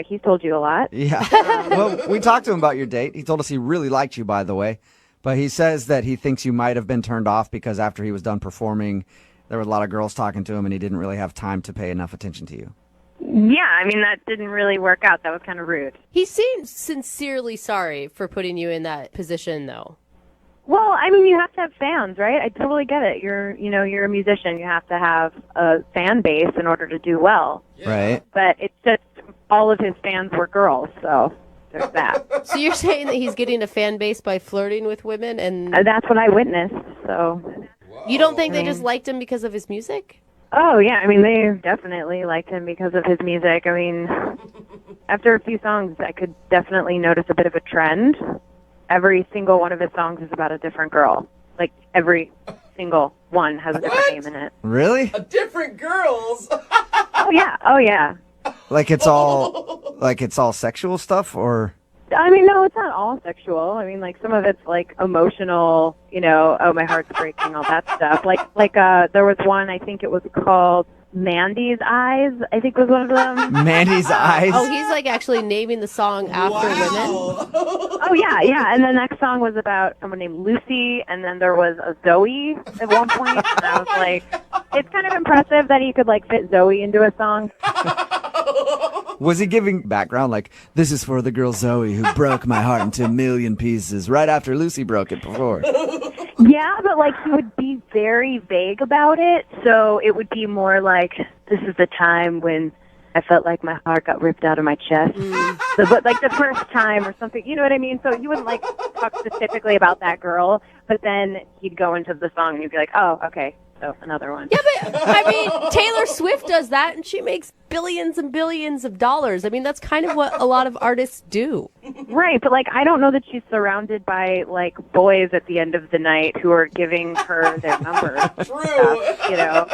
He's told you a lot. Yeah. Well, we talked to him about your date. He told us he really liked you, by the way. But he says that he thinks you might have been turned off because after he was done performing, there were a lot of girls talking to him and he didn't really have time to pay enough attention to you. Yeah, I mean, that didn't really work out. That was kind of rude. He seemed sincerely sorry for putting you in that position, though. Well, I mean, you have to have fans, right? I totally get it. You're a musician. You have to have a fan base in order to do well. Right. But it's just all of his fans were girls, so there's that. So you're saying that he's getting a fan base by flirting with women, and That's what I witnessed, so. you don't think they just liked him because of his music? Oh, yeah. I mean, they definitely liked him because of his music. I mean, after a few songs, I could definitely notice a bit of a trend. Every single one of his songs is about a different girl. Like, every single one has a different name in it. Really? Different girls. Oh, yeah. Oh, yeah. Like it's all sexual stuff, or? I mean, no, it's not all sexual. I mean, like, some of it's, like, emotional, oh, my heart's breaking, all that stuff. Like, there was one, I think it was called Mandy's Eyes, I think was one of them. Mandy's Eyes? Oh, he's, like, actually naming the song after women? Oh, yeah, yeah. And the next song was about someone named Lucy, and then there was a Zoe at one point, and I was like, it's kind of impressive that he could, like, fit Zoe into a song. Was he giving background like, this is for the girl Zoe who broke my heart into a million pieces right after Lucy broke it before? Yeah, but, like, he would be very vague about it, so it would be more like, this is the time when I felt like my heart got ripped out of my chest. So, but, like, the first time or something, you know what I mean? So he wouldn't, like, talk specifically about that girl, but then he'd go into the song and he'd be like, oh, okay, so another one. Yeah, but, I mean, Taylor Swift does that, and she makes billions and billions of dollars. I mean, that's kind of what a lot of artists do. Right, but, like, I don't know that she's surrounded by, like, boys at the end of the night who are giving her their number. True.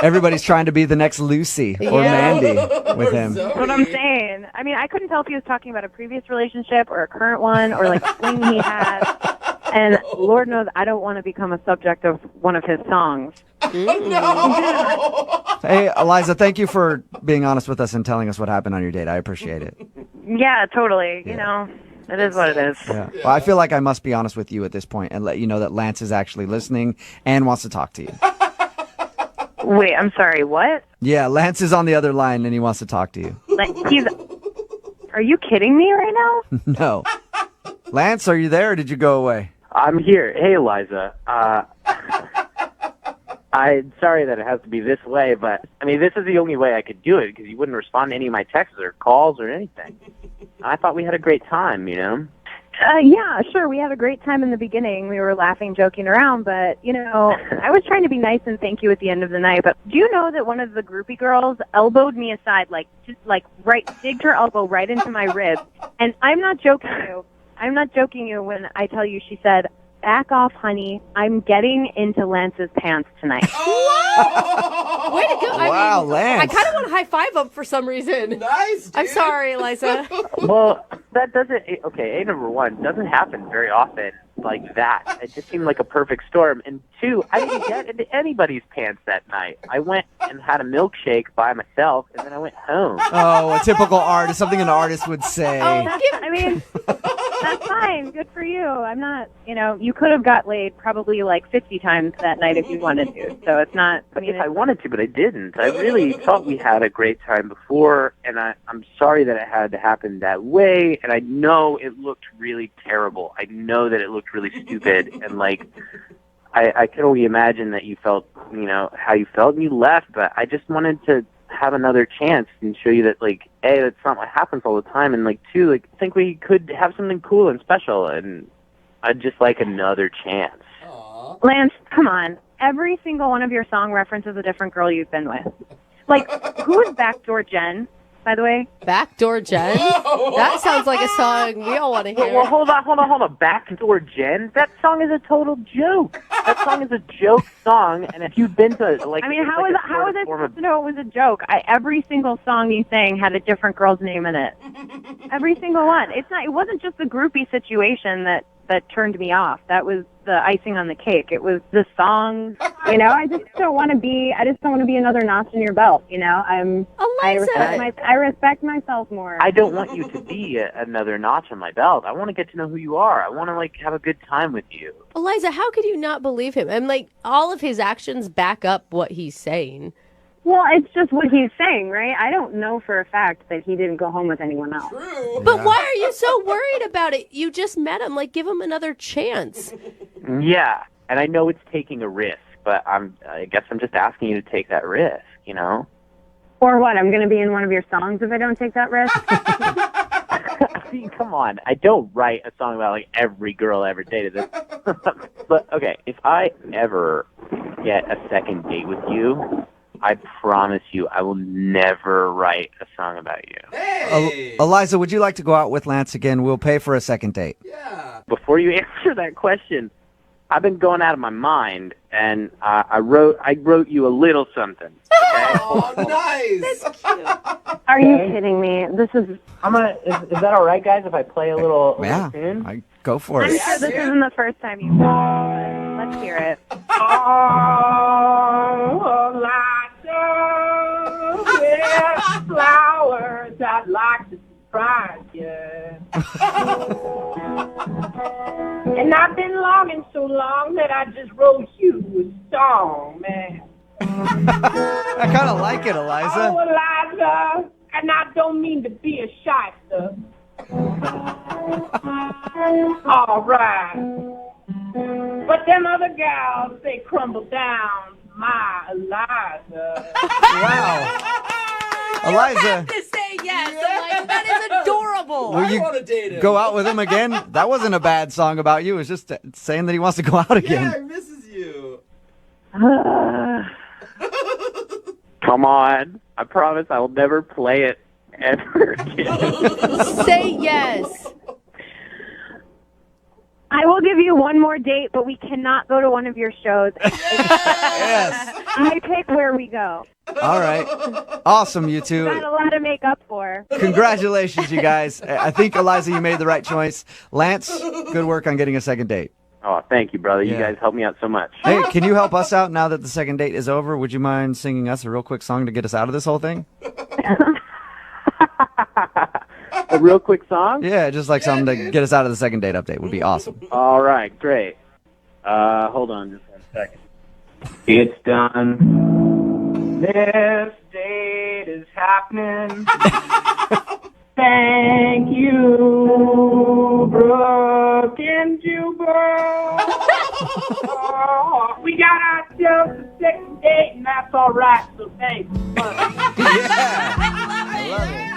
Everybody's trying to be the next Lucy or Mandy with him. That's what I'm saying. I mean, I couldn't tell if he was talking about a previous relationship or a current one or, like, a fling he had. And Lord knows I don't want to become a subject of one of his songs. No! Hey, Eliza, thank you for being honest with us and telling us what happened on your date. I appreciate it. Yeah, totally. You know, it is what it is. Yeah. Well, I feel like I must be honest with you at this point and let you know that Lance is actually listening and wants to talk to you. Wait, I'm sorry, what? Yeah, Lance is on the other line and he wants to talk to you. Like, are you kidding me right now? No. Lance, are you there or did you go away? I'm here. Hey, Eliza. I'm sorry that it has to be this way, but, I mean, this is the only way I could do it because you wouldn't respond to any of my texts or calls or anything. I thought we had a great time, Yeah, sure. We had a great time in the beginning. We were laughing, joking around, but, I was trying to be nice and thank you at the end of the night. But do you know that one of the groupie girls elbowed me aside, digged her elbow right into my rib? And I'm not joking you when I tell you she said, back off, honey. I'm getting into Lance's pants tonight. Oh! Way to go. Wow, Lance. I kind of want to high five him for some reason. Nice, dude. I'm sorry, Eliza. Well, that doesn't, okay, number one, doesn't happen very often like that. It just seemed like a perfect storm. And two, I didn't get into anybody's pants that night. I went and had a milkshake by myself, and then I went home. Oh, a typical artist, something an artist would say. That's fine. Good for you. I'm not, you could have got laid probably like 50 times that night if you wanted to. So it's not. If I wanted to, but I didn't. I really thought we had a great time before, and I'm sorry that it had to happen that way. And I know it looked really terrible. I know that it looked really stupid. And, like, I can only imagine that you felt, how you felt and you left. But I just wanted to have another chance and show you that, like, A, that's not what happens all the time, and, like, 2, like, I think we could have something cool and special, and I'd just like another chance. Lance, come on. Every single one of your song references a different girl you've been with. Like, who is Backdoor Jen, by the way? Backdoor Jen? That sounds like a song we all want to hear. Well, hold on. Backdoor Jen? That song is a total joke. That song is a joke song, and if you've been to, like... I mean, how is it supposed to know it was a joke? Every single song you sang had a different girl's name in it. Every single one. It wasn't just the groupie situation that turned me off. That was the icing on the cake. It was the song. You know, I just don't want to be another notch in your belt, you know? I respect myself more. I don't want you to be another notch on my belt. I want to get to know who you are. I want to, like, have a good time with you. Eliza, how could you not believe him? I'm like, all of his actions back up what he's saying. Well, it's just what he's saying, right? I don't know for a fact that he didn't go home with anyone else. But why are you so worried about it? You just met him. Like, give him another chance. Yeah, and I know it's taking a risk, but I guess I'm just asking you to take that risk, you know? Or what? I'm going to be in one of your songs if I don't take that risk? I mean, come on. I don't write a song about, like, every girl I ever dated. But, okay, if I ever get a second date with you, I promise you I will never write a song about you. Eliza, would you like to go out with Lance again? We'll pay for a second date. Before you answer that question, I've been going out of my mind, and I wrote you a little something. Okay? Oh, nice. That's cute. Are you kidding me? This is... Is that all right, guys, if I play a little tune? Go for I'm it. sure this isn't the first time you've done it. Let's hear it. With flowers, I'd like to surprise you. And I've been longing so long that I just wrote you a song, man. I kind of like it, Eliza. Oh, Eliza, and I don't mean to be a shyster. All right. But them other gals, they crumble down my Eliza. Wow. Eliza. To say yes. I'm like, that is adorable. Will you go out with him again? That wasn't a bad song about you. It was just saying that he wants to go out again. Yeah, he misses you. Come on. I promise I will never play it ever again. Say yes. I will give you one more date, but we cannot go to one of your shows. Yes. I pick where we go. All right. Awesome, you two. Got a lot to make up for. Congratulations, you guys. I think, Eliza, you made the right choice. Lance, good work on getting a second date. Oh, thank you, brother. You Yeah. guys helped me out so much. Hey, can you help us out now that the second date is over? Would you mind singing us a real quick song to get us out of this whole thing? A real quick song? Yeah, just like something to get us out of the second date update would be awesome. All right, great. Hold on just 1 second. It's done. This date is happening. Thank you, Brooke and Jubal. We got ourselves a second date, and that's all right, so thanks. Yeah, I love it.